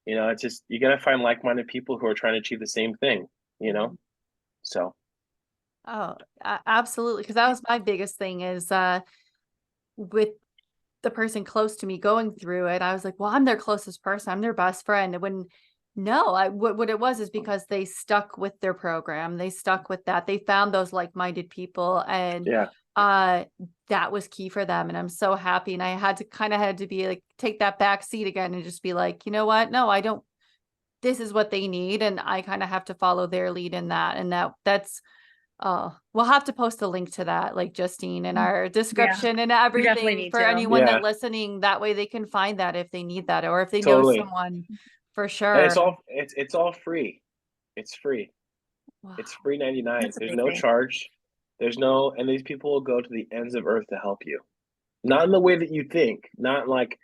it's just, you got to find like-minded people who are trying to achieve the same thing, Mhm. So. Oh, absolutely. Because that was my biggest thing is with the person close to me going through it, I was like, well, I'm their closest person. I'm their best friend. And when no, what it was is because they stuck with their program. They stuck with that. They found those like-minded people and Yeah, uh that was key for them. And I'm so happy. And I had to be like, take that back seat again and just be like, you know what? No, I don't, this is what they need. And I kind of have to follow their lead in that. And that's we'll have to post a link to that, like Justine, in our Yeah, description and we definitely everything need for to. anyone that yeah, listening. That way they can find that if they need that or if they know totally. someone for And sure. it's all free. It's free. It's Wow. free 99. That's There's no amazing. charge. And these people will go to the ends of earth to help you. Not in the way that you think. Not like,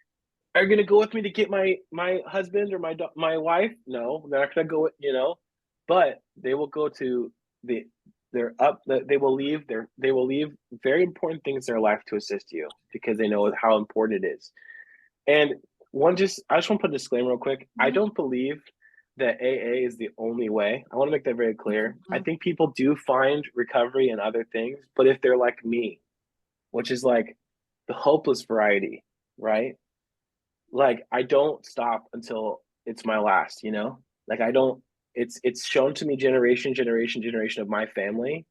are you gonna go with me to get my husband or my wife? No, they're not gonna go with. But they will go to the they will leave very important things in their life to assist you because they know how important it is. And I just want to put a disclaimer real quick. I Mhm. don't believe that AA is the only way. I want to make that very clear. I Mhm. think people do find recovery in other things, but if they're like me, which is like the hopeless variety, right? Like I don't stop until it's my last. Like I don't it's shown to me generation of my family,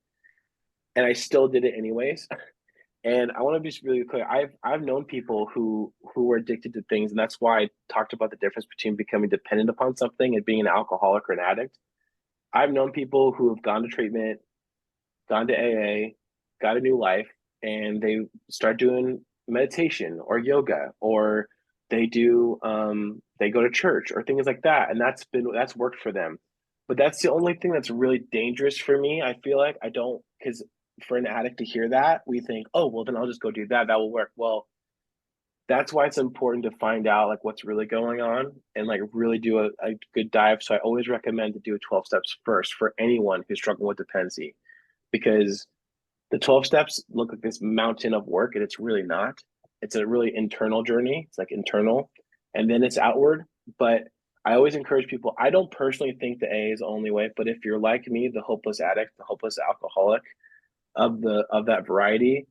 and I still did it anyways. And I want to be really clear. I've known people who were addicted to things, and that's why I talked about the difference between becoming dependent upon something and being an alcoholic or an addict. I've known people who have gone to treatment, gone to AA, got a new life, and they start doing meditation or yoga, or they go to church or things like that, and that's worked for them. But that's the only thing that's really dangerous for me. I feel like I don't because for an addict to hear that, we think, oh well, then I'll just go do that. That will work. Well, that's why it's important to find out like what's really going on and like really do a good dive. So I always recommend to do 12 steps first for anyone who's struggling with dependency because the 12 steps look like this mountain of work and it's really not. It's a really internal journey. It's like internal and then it's outward. But I always encourage people. I don't personally think the A is the only way, but if you're like me, the hopeless addict, the hopeless alcoholic of that variety,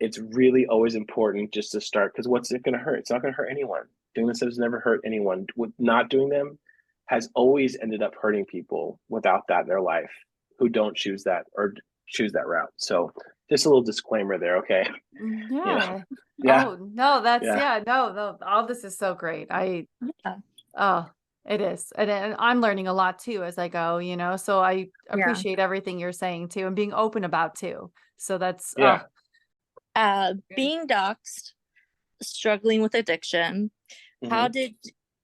it's really always important just to start because what's it going to hurt? It's not going to hurt anyone. Doing this has never hurt anyone. With not doing them has always ended up hurting people without that in their life who don't choose that or choose that route. So Just a little disclaimer there, okay? You know, Yeah. yeah, Oh, no, that's yeah, no, all this is so great. Yeah. Oh, it is. And I'm learning a lot too as I go, so I Yeah. appreciate everything you're saying too and being open about too. So that's, yeah. good. Being doxxed, struggling with addiction, how Hmm. did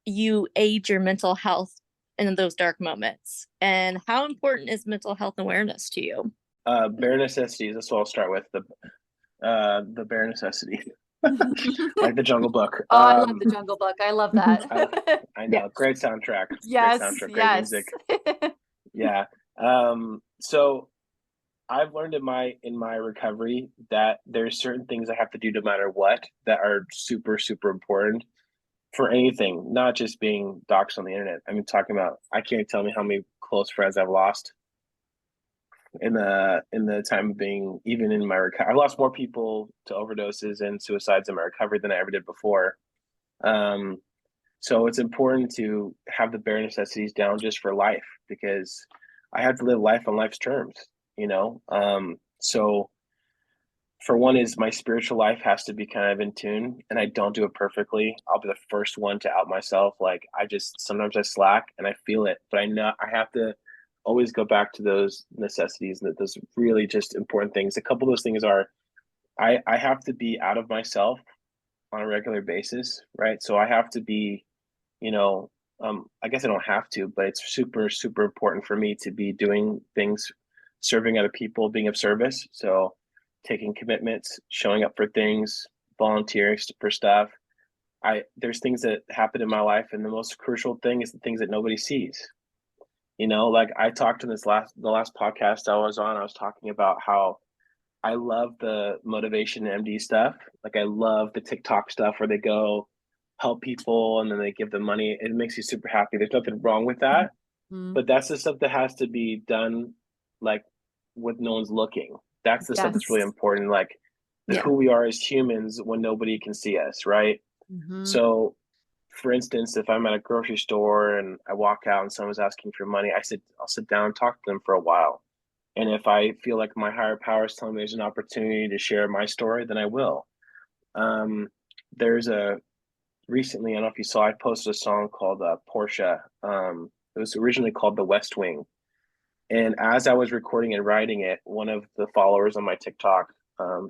you aid your mental health in those dark moments? And how important is mental health awareness to you? Bare necessities. That's what I'll start with. The bare necessities, like the Jungle Book. Oh, I love the Jungle Book. I love that. I I Yeah. know, great soundtrack, great Yes, soundtrack, great yes. music. Yeah. So I've learned in my recovery that there's certain things I have to do no matter what that are super, super important for anything, not just being doxxed on the internet. I mean, talking about I can't tell me how many close friends I've lost in the time of being even in my recovery. I lost more people to overdoses and suicides in my recovery than I ever did before. Um, so it's important to have the bare necessities down just for life because I have to live life on life's terms, you know? So for one is my spiritual life has to be kind of in tune and I don't do it perfectly. I'll be the first one to out myself. Like I just sometimes I slack and I feel it, but I know I have to always go back to those necessities and those really just important things. A couple of those things are I have to be out of myself on a regular basis, right? So I have to be, you know, I guess I don't have to, but it's super, super important for me to be doing things, serving other people, being of service. So taking commitments, showing up for things, volunteering for stuff. There's things that happen in my life, and the most crucial thing is the things that nobody sees. You know, like I talked in the last podcast I was on, I was talking about how I love the motivation MD stuff. Like I love the TikTok stuff where they go help people and then they give them money. It makes you super happy. There's nothing wrong with that, Mhm. but that's the stuff that has to be done like with no one's looking. That's the stuff that's really Yes. important. Like Yeah. who we are as humans when nobody can see us, right? Mhm. So for instance, if I'm at a grocery store and I walk out and someone's asking for money, I'll sit down and talk to them for a while. And if I feel like my higher power is telling me there's an opportunity to share my story, then I will. Um, there's a recently, I don't know if you saw, I posted a song called Portia. It was originally called The West Wing. And as I was recording and writing it, one of the followers on my TikTok,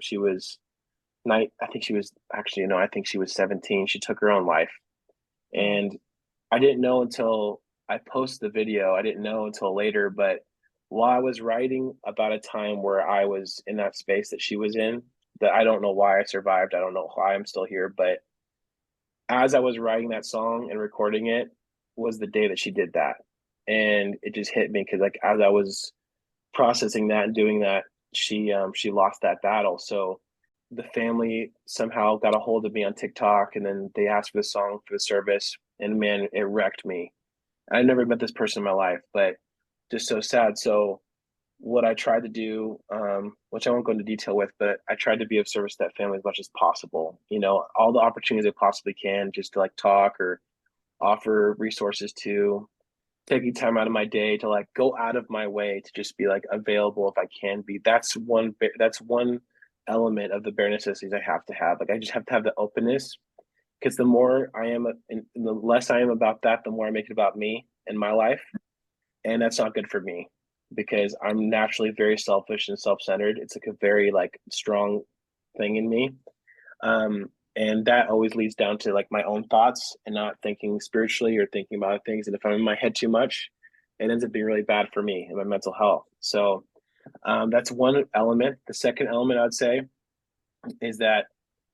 she was I think she was actually, no, I think she was 17. She took her own life. Oh. And I didn't know until I posted the video, I didn't know until later, but while I was writing about a time where I was in that space that she was in, that I don't know why I survived, I don't know why I'm still here, but as I was writing that song and recording it was the day that she did that. And it just hit me because like as I was processing that and doing that, she lost that battle. So the family somehow got a hold of me on TikTok and then they asked for the song for the service and man, it wrecked me. I never met this person in my life, but just so sad. So what I tried to do, which I won't go into detail with, but I tried to be of service to that family as much as possible. You know, all the opportunities I possibly can, just to like talk or offer resources to, taking time out of my day to like go out of my way to just be like available if I can be. That's one element of the bare necessities I have to have. Like I just have to have the openness because the more I am and the less I am about that, the more I make it about me and my life, and that's not good for me because I'm naturally very selfish and self-centered. It's like a very like strong thing in me. And that always leads down to like my own thoughts and not thinking spiritually or thinking about things. And if I'm in my head too much, it ends up being really bad for me and my mental health. So that's one element. The second element I'd say is that,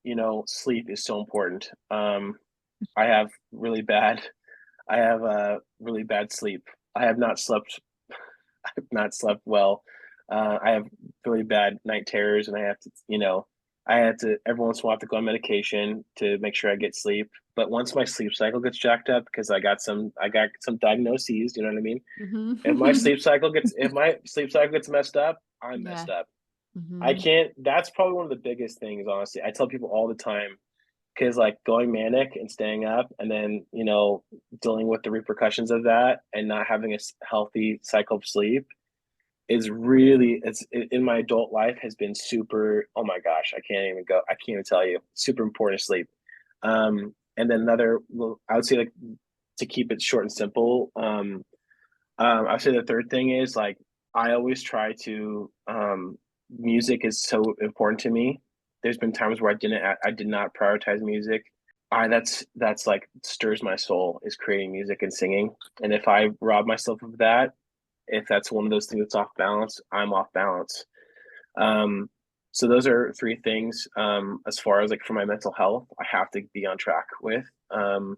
you know, sleep is so important. I have really bad, I have really bad sleep. I have not slept I've not slept well. I have really bad night terrors, and I have to, you know, I had to every once in a while have to go on medication to make sure I get sleep. But once my sleep cycle gets jacked up, because I got some diagnoses, you know what I mean? Mhm. If my sleep cycle gets messed up, I'm Yeah. messed up. I Mhm. can't. That's probably one of the biggest things, honestly. I tell people all the time because like going manic and staying up, and then you know dealing with the repercussions of that, and not having a healthy cycle of sleep is really, it's in my adult life has been super, oh my gosh, I can't even tell you, super important to sleep. And then another, well, I would say, like, to keep it short and simple, I would say the third thing is, like, I always try to, music is so important to me. There's been times where I did not prioritize music. That's like stirs my soul, is creating music and singing. And if I rob myself of that, if that's one of those things that's off balance, I'm off balance. Um, so those are three things. As far as, like, for my mental health, I have to be on track with. Um,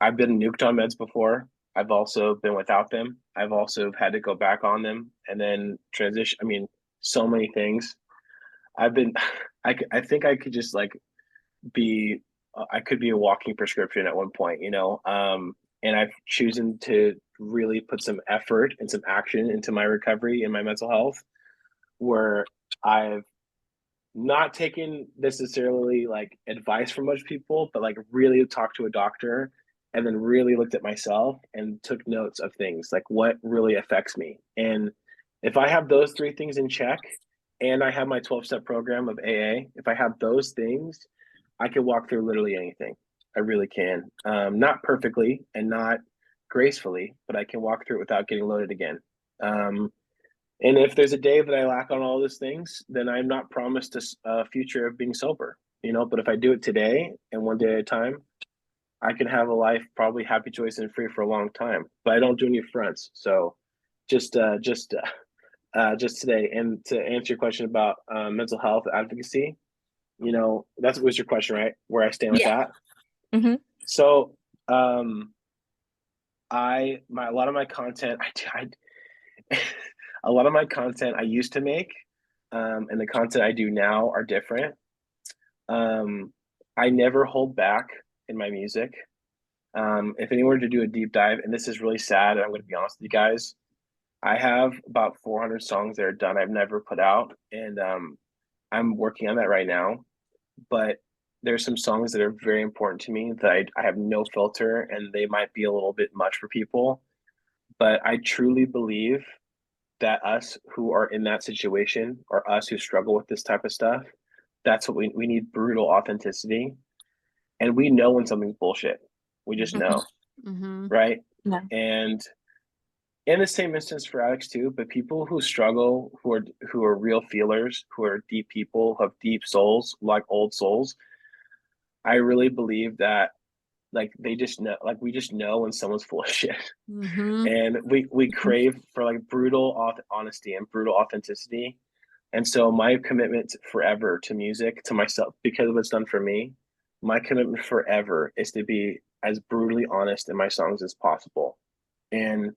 I've been nuked on meds before. I've also been without them. I've also had to go back on them and then transition. I mean, so many things. I've been, I think I could just, like, be, I could be a walking prescription at one point, you know? And I've chosen to really put some effort and some action into my recovery and my mental health, where I've not taken necessarily, like, advice from most people, but, like, really talked to a doctor and then really looked at myself and took notes of things like what really affects me. And if I have those three things in check, and I have my 12-step program of AA, if I have those things, I can walk through literally anything. I really can. Not perfectly and not gracefully, but I can walk through it without getting loaded again. Um, and if there's a day that I lack on all those things, then I'm not promised a future of being sober, you know. But if I do it today and one day at a time, I can have a life probably happy, joyous, and free for a long time. But I don't do any fronts. So just today. And to answer your question about mental health advocacy, you know, that was your question, right? Where I stand with Yeah. that. Mm-hmm. So a lot of my content, a lot of my content I used to make, and the content I do now are different. I never hold back in my music. If anyone were to do a deep dive, and this is really sad, and I'm going to be honest with you guys, I have about 400 songs that are done I've never put out, and I'm working on that right now. But there's some songs that are very important to me that I have no filter, and they might be a little bit much for people. But I truly believe that us who are in that situation, or us who struggle with this type of stuff, that's what we need: brutal authenticity. And we know when something's bullshit. We just know, Mm-hmm. right? Yeah. And in the same instance for addicts too, but people who struggle, who are real feelers, who are deep people, who have deep souls, like old souls, I really believe that, like, they just know, like, we just know when someone's full of shit. Mm-hmm. And we crave for, like, brutal honesty and brutal authenticity. And so my commitment forever to music, to myself, because of what's done for me, my commitment forever is to be as brutally honest in my songs as possible. And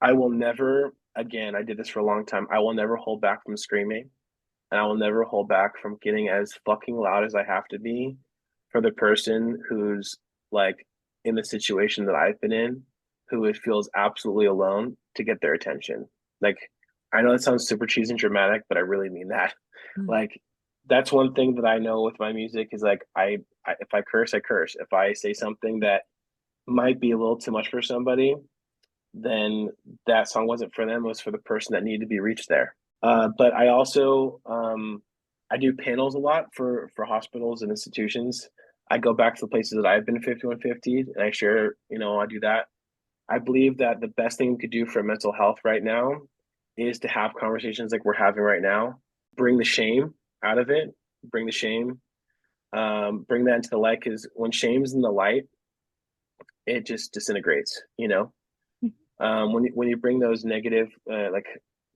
I will never, again, I did this for a long time, I will never hold back from screaming, and I will never hold back from getting as fucking loud as I have to be for the person who's, like, in the situation that I've been in, who it feels absolutely alone, to get their attention. Like, I know that sounds super cheesy and dramatic, but I really mean that. Like, that's one thing that I know with my music is, like, I if I curse, I curse. If I say something that might be a little too much for somebody, then that song wasn't for them. It was for the person that needed to be reached there. But I also I do panels a lot for hospitals and institutions. I go back to the places that I've been 5150, and I share, you know, I do that. I believe that the best thing we could do for mental health right now is to have conversations like we're having right now. Bring the shame out of it. Bring the shame. Bring that into the light, because when shame's in the light, it just disintegrates. You know, when you bring those negative, like,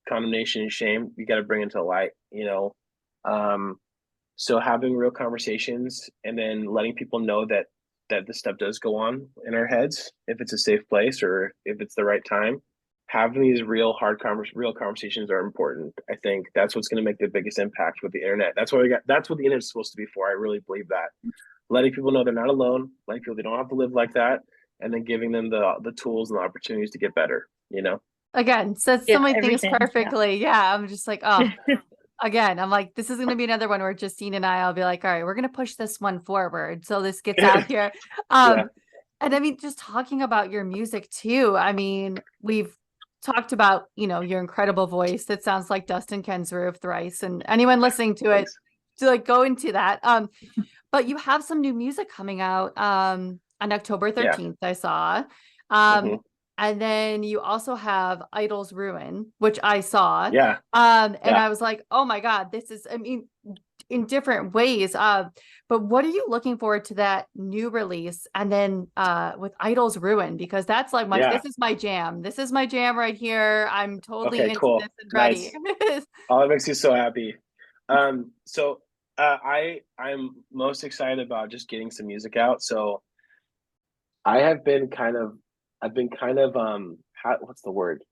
condemnation and shame, you got to bring it to the light. You know, um, so having real conversations and then letting people know that this stuff does go on in our heads, if it's a safe place or if it's the right time. Having these real conversations are important. I think that's what's going to make the biggest impact with the internet. That's what the internet is supposed to be for. I really believe that. Letting people know they're not alone, letting people they don't have to live like that, and then giving them the tools and the opportunities to get better, you know? Again, says so Yeah, many things everything. perfectly. Yeah. I'm just like, oh, again, I'm like, this is going to be another one where Justine and I'll be like, all right, we're going to push this one forward so this gets out here. Yeah. And I mean, just talking about your music too. I mean, we've talked about, your incredible voice that sounds like Dustin Kensrue of Thrice, and anyone listening to it, Thanks. to like go into that. But you have some new music coming out on October Yeah. 13th, I saw. hmm And then you also have Idol's Ruin, which I saw. Yeah. And Yeah. I was like, oh my God, this is, I mean, in different ways. But what are you looking forward to that new release? And then with Idol's Ruin, because that's like Yeah. this is my jam. This is my jam right here. I'm totally Okay, into this cool. and ready. Nice. Oh, that makes me so happy. So I'm most excited about just getting some music out. So I have been kind of I've been kind of what's the word?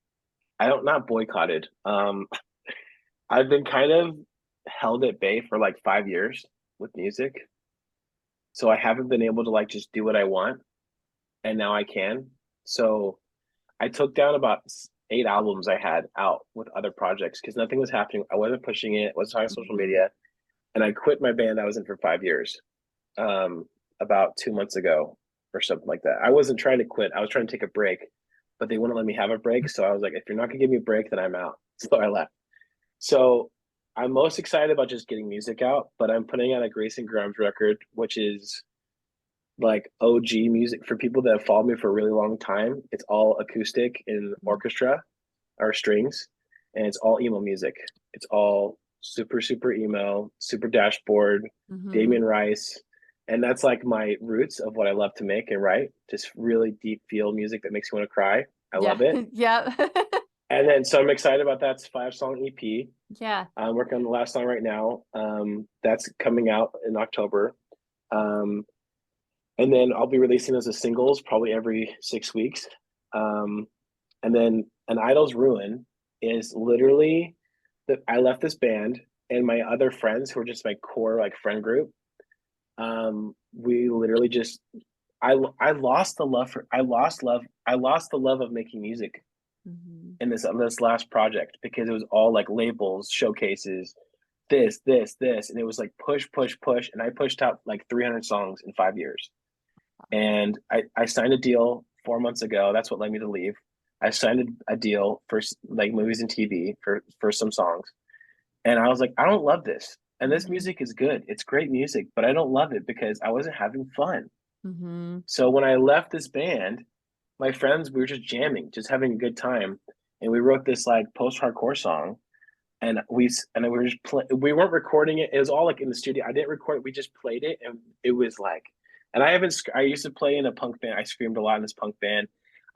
I don't not boycotted. I've been kind of held at bay for like 5 years with music. So I haven't been able to like just do what I want, and now I can. So I took down about 8 albums I had out with other projects because nothing was happening. I wasn't pushing it, wasn't talking on social Mhm. media, and I quit my band I was in for 5 years, um, about 2 months ago or something like that. I wasn't trying to quit. I was trying to take a break, but they wouldn't let me have a break. So I was like, if you're not gonna give me a break, then I'm out. So I left. So I'm most excited about just getting music out, but I'm putting out a Greyson Grimes record, which is like OG music for people that have followed me for a really long time. It's all acoustic and orchestra or strings, and it's all emo music. It's all super, super emo, super dashboard, Mhm. Damien Rice. And that's like my roots of what I love to make and write. Just really deep feel music that makes you want to cry. I Yeah. love it. Yeah. And then so I'm excited about that. It's a 5 song EP. Yeah. I'm working on the last song right now. That's coming out in October. Um, and then I'll be releasing those as singles probably every 6 weeks. Um, and then An Idol's Ruin is literally that I left this band and my other friends who are just my core like friend group. We literally just I lost the love for I lost the love of making music Mhm. in this last project because it was all like labels, showcases, this, and it was like push, push, push, and I pushed out like 300 songs in 5 years. And I signed a deal 4 months ago. That's what led me to leave. I signed a deal for like movies and TV for some songs, and I was like, I don't love this. And this Mhm. music is good. It's great music, but I don't love it because I wasn't having fun. Mhm. So when I left this band, my friends we were just jamming, just having a good time, and we wrote this like post-hardcore song. And we were just we weren't recording it. It was all like in the studio. I didn't record it. We just played it, and it was like, and I haven't. I used to play in a punk band. I screamed a lot in this punk band.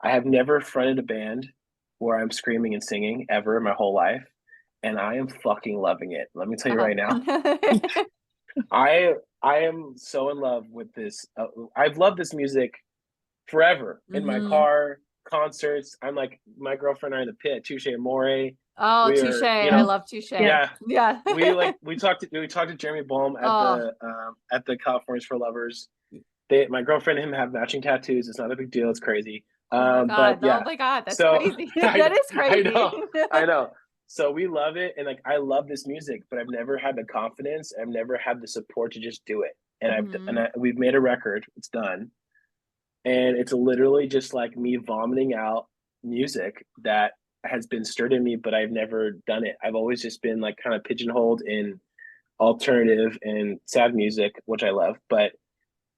I have never fronted a band where I'm screaming and singing ever in my whole life, and I am fucking loving it. Let me tell you Uh-huh. right now. I I am so in love with this. I've loved this music forever in my Mhm. car, concerts. I'm like my girlfriend and I are in the pit, Touche Amore. Oh, We touche. are, I love touche. Yeah. yeah, Yeah. we talked to Jeremy Boehm Oh, at the Californians for Lovers. They my girlfriend and him have matching tattoos. It's not a big deal. It's crazy. oh my But God. Oh yeah. my God. That's So crazy. That is I crazy. know I know. So we love it, and like I love this music, but I've never had the confidence. I've never had the support to just do it. Mhm. We've made a record. It's done, and it's literally just like me vomiting out music that has been stirred in me, but I've never done it. I've always just been like kind of pigeonholed in alternative and sad music, which I love. But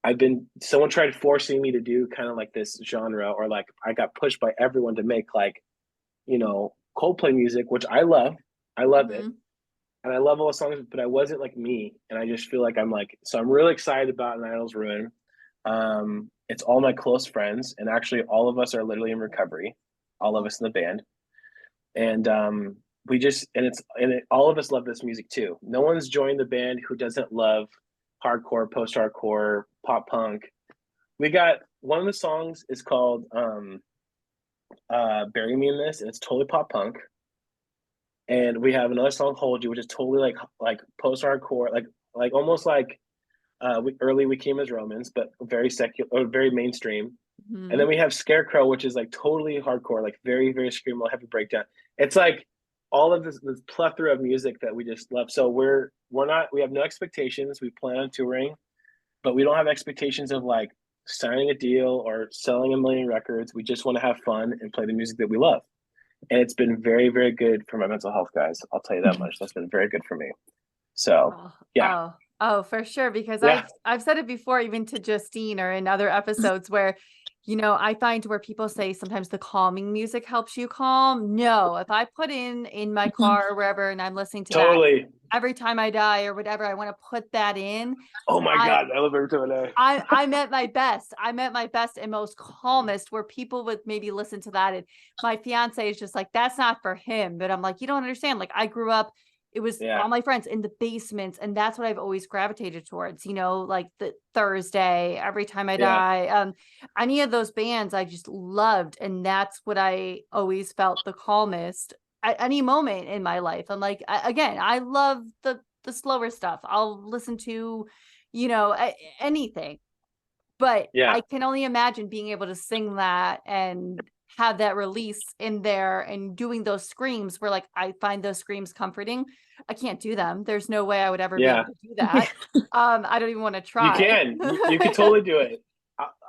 I've been someone tried forcing me to do kind of like this genre, or like I got pushed by everyone to make like Coldplay music, which I love. I love it, Mhm. and I love all the songs, but I wasn't like me, and I just feel like I'm like so. I'm really excited about An Idol's Ruin. It's all my close friends, and actually, all of us are literally in recovery. All of us in the band, and we just all of us love this music too. No one's joined the band who doesn't love hardcore, post-hardcore, pop punk. We got one of the songs is called "Bury Me in This," and it's totally pop punk. And we have another song, "Hold You," which is totally like post-hardcore, like almost like we came as Romans, but very secular or very mainstream. And then Mhm. we have Scarecrow, which is like totally hardcore, like very, very screamo, heavy breakdown. It's like all of this plethora of music that we just love. So we're not we have no expectations. We plan on touring, but we don't have expectations of like signing a deal or selling a million records. We just want to have fun and play the music that we love. and it's been very, very good for my mental health, guys. I'll tell you that much. That's been very good for me. So Oh, yeah, oh, for sure. Because yeah, I've said it before, even to Justine or in other episodes where, I find where people say sometimes the calming music helps you calm. No, if I put in my car or wherever and I'm listening to that totally. every time I die or whatever, I want to put that in. Oh my I God, I love every time I I'm at my best. I'm at my best and most calmest where people would maybe listen to that. And my fiance is just like, that's not for him. But I'm like, you don't understand. Like I grew up, it was Yeah, all my friends in the basements. And that's what I've always gravitated towards, like the Thursday, Every Time I yeah, Die. Any of those bands I just loved. And that's what I always felt the calmest at any moment in my life. I'm like, again, I love the slower stuff. I'll listen to anything. But yeah, I can only imagine being able to sing that and have that release in there and doing those screams where like I find those screams comforting. I can't do them. There's no way I would ever be yeah. able to do that. I don't even want to You try. can. You can totally do it.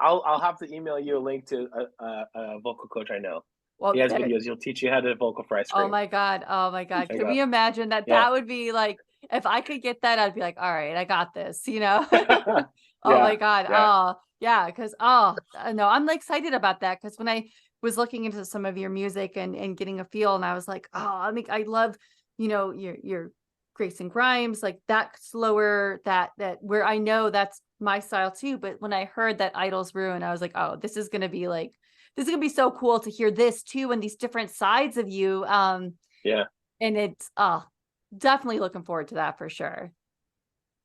I'll have to email you a link to a vocal coach I know. He Well, has videos. He'll teach you how to vocal fry oh scream. my God. Oh my God. There you Can go. we imagine that? Yeah. That would be like, if I could get that, I'd be like, all right, I got this. Oh Yeah. my God. Yeah. Oh, yeah. Cause, no, I'm like excited about that. Cause when I was looking into some of your music and getting a feel, and I was like, I mean, I love, your Greyson Grimes, like that slower, that where I know that's my style too. But when I heard that Idol's Ruin, I was like, oh, this is gonna be so cool to hear this too and these different sides of you. Yeah. And it's definitely looking forward to that for sure.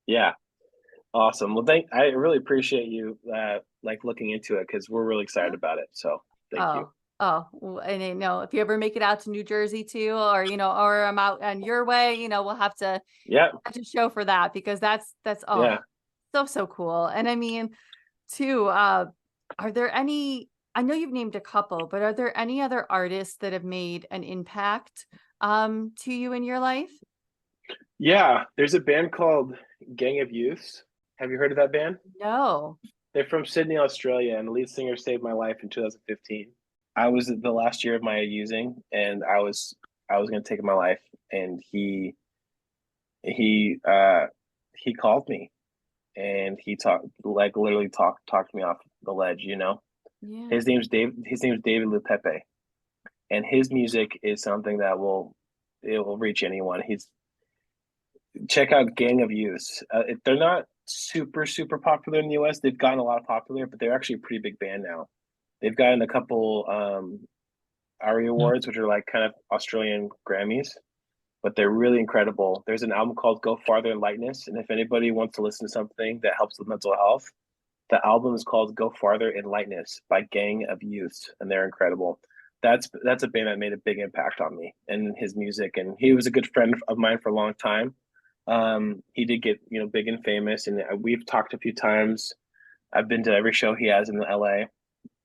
Yeah. Awesome. Well, I really appreciate you like looking into it because we're really excited about it. So thank you. And I know if you ever make it out to New Jersey too, or I'm out on your way, we'll Yeah. have to show for that because that's Yeah. so cool. And I mean, too, are there any? I know you've named a couple, but are there any other artists that have made an impact to you in your life? Yeah. There's a band called Gang of Youths. Have you heard of that band? No. They're from Sydney, Australia, and the lead singer saved my life in 2015. I was the last year of my using, and I was going to take my life, and he he called me, and he talked like literally talked me off the ledge. Yeah. His name's David Lupepe, and his music is something that it will reach anyone. He's Check out Gang of Youths. They're not super super popular in the U.S. They've gotten a lot popular, but they're actually a pretty big band now. They've gotten a couple ARI awards, which are like kind of Australian Grammys, but they're really incredible. There's an album called Go Farther in Lightness, and if anybody wants to listen to something that helps with mental health, the album is called Go Farther in Lightness by Gang of Youths, and they're incredible. That's a band that made a big impact on me and his music, and he was a good friend of mine for a long time. He did get big and famous, and we've talked a few times. I've been to every show he has in LA,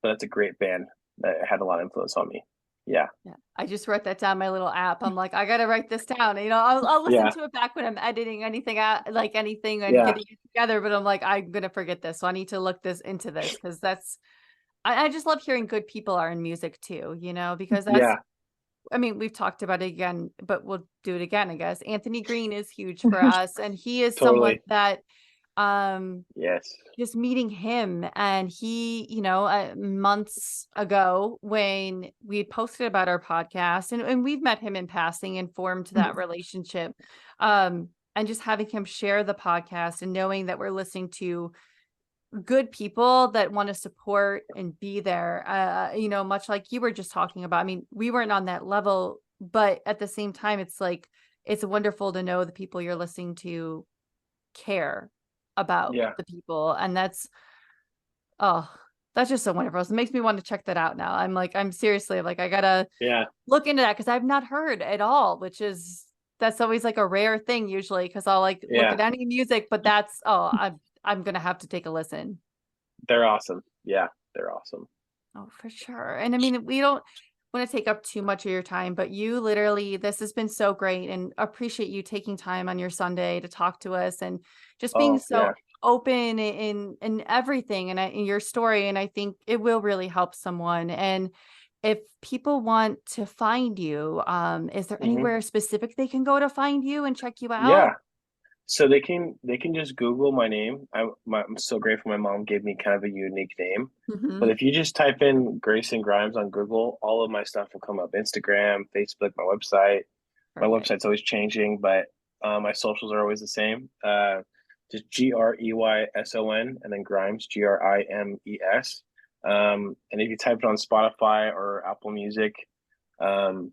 but that's a great band that had a lot of influence on me. Yeah, Yeah, I just wrote that down in my little app. I'm like, I gotta write this down. I'll listen yeah, to it back when I'm editing anything out, like anything and yeah, getting it together. But I'm like, I'm gonna forget this, so I need to look this into this because I just love hearing good people are in music too. Because yeah, I mean, we've talked about it again, but we'll do it again, I guess. Anthony Green is huge for us, and he is someone totally. that um Yes. just meeting him and he months ago when we had posted about our podcast and we've met him in passing and formed that relationship, and just having him share the podcast and knowing that we're listening to good people that want to support and be there, much like you were just talking about. I mean, we weren't on that level, but at the same time it's like it's wonderful to know the people you're listening to care about Yeah. the people, and oh, that's just so wonderful. It makes me want to check that out now. I'm seriously like, I gotta Yeah. look into that because I've not heard at all, that's always like a rare thing usually because I'll like look Yeah. at any music, but I'm gonna have to take a listen. They're awesome. Yeah. They're awesome. Oh, for sure. And I mean, we don't want to take up too much of your time, but you literally, this has been so great and appreciate you taking time on your Sunday to talk to us and just being Oh, so yeah. open in everything and in your story. And I think it will really help someone. And if people want to find you, is there Hmm. anywhere specific they can go to find you and check you out? Yeah. So they can just Google my name. I'm so grateful my mom gave me kind of a unique name. But Hmm. if you just type in Greyson Grimes on Google, all of my stuff will come up. Instagram, Facebook, my website. My Perfect. website's always changing, but my socials are always the same. Just Greyson and then Grimes, Grimes. And if you type it on Spotify or Apple Music, you'll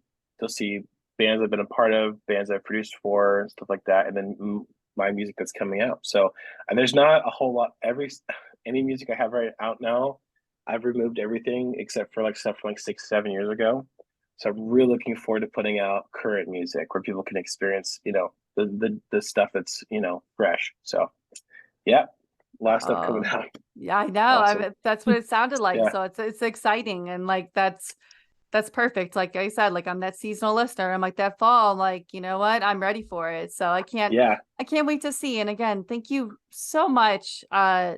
see bands I've been a part of, bands I've produced for, stuff like that, and then my music that's coming out. So, and there's not a whole lot. Any music I have right out now, I've removed everything except for like stuff from like 6, 7 years ago. So I'm really looking forward to putting out current music where people can experience, the stuff that's fresh. So yeah, a lot of stuff coming Oh, out. yeah, I know. Awesome. That's what it sounded like. Yeah, So it's exciting, and like that's perfect. Like I said, like I'm that seasonal listener. I'm like that fall. I'm like, you know what? I'm ready for it. So yeah. I can't wait to see. And again, thank you so much for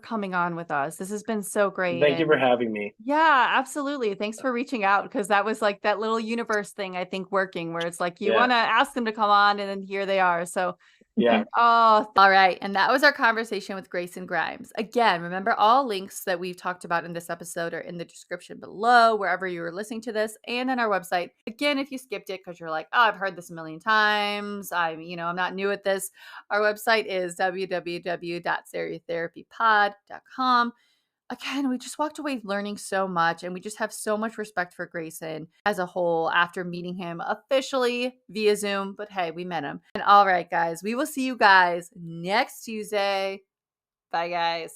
coming on with us. This has been so great. Thank you for And having me. yeah, absolutely. Thanks for reaching out, because that was like that little universe thing, I think, working, where it's like you Yeah, want to ask them to come on and then here they are. So yeah. oh, all right. And that was our conversation with Greyson Grimes. Again, remember all links that we've talked about in this episode are in the description below, wherever you were listening to this, and on our website. Again, if you skipped it because you're like, oh, I've heard this a million times, I'm not new at this. Our website is www.stereotherapypod.com. Again, we just walked away learning so much, and we just have so much respect for Greyson as a whole after meeting him officially via Zoom. But hey, we met him. And all right, guys, we will see you guys next Tuesday. Bye, guys.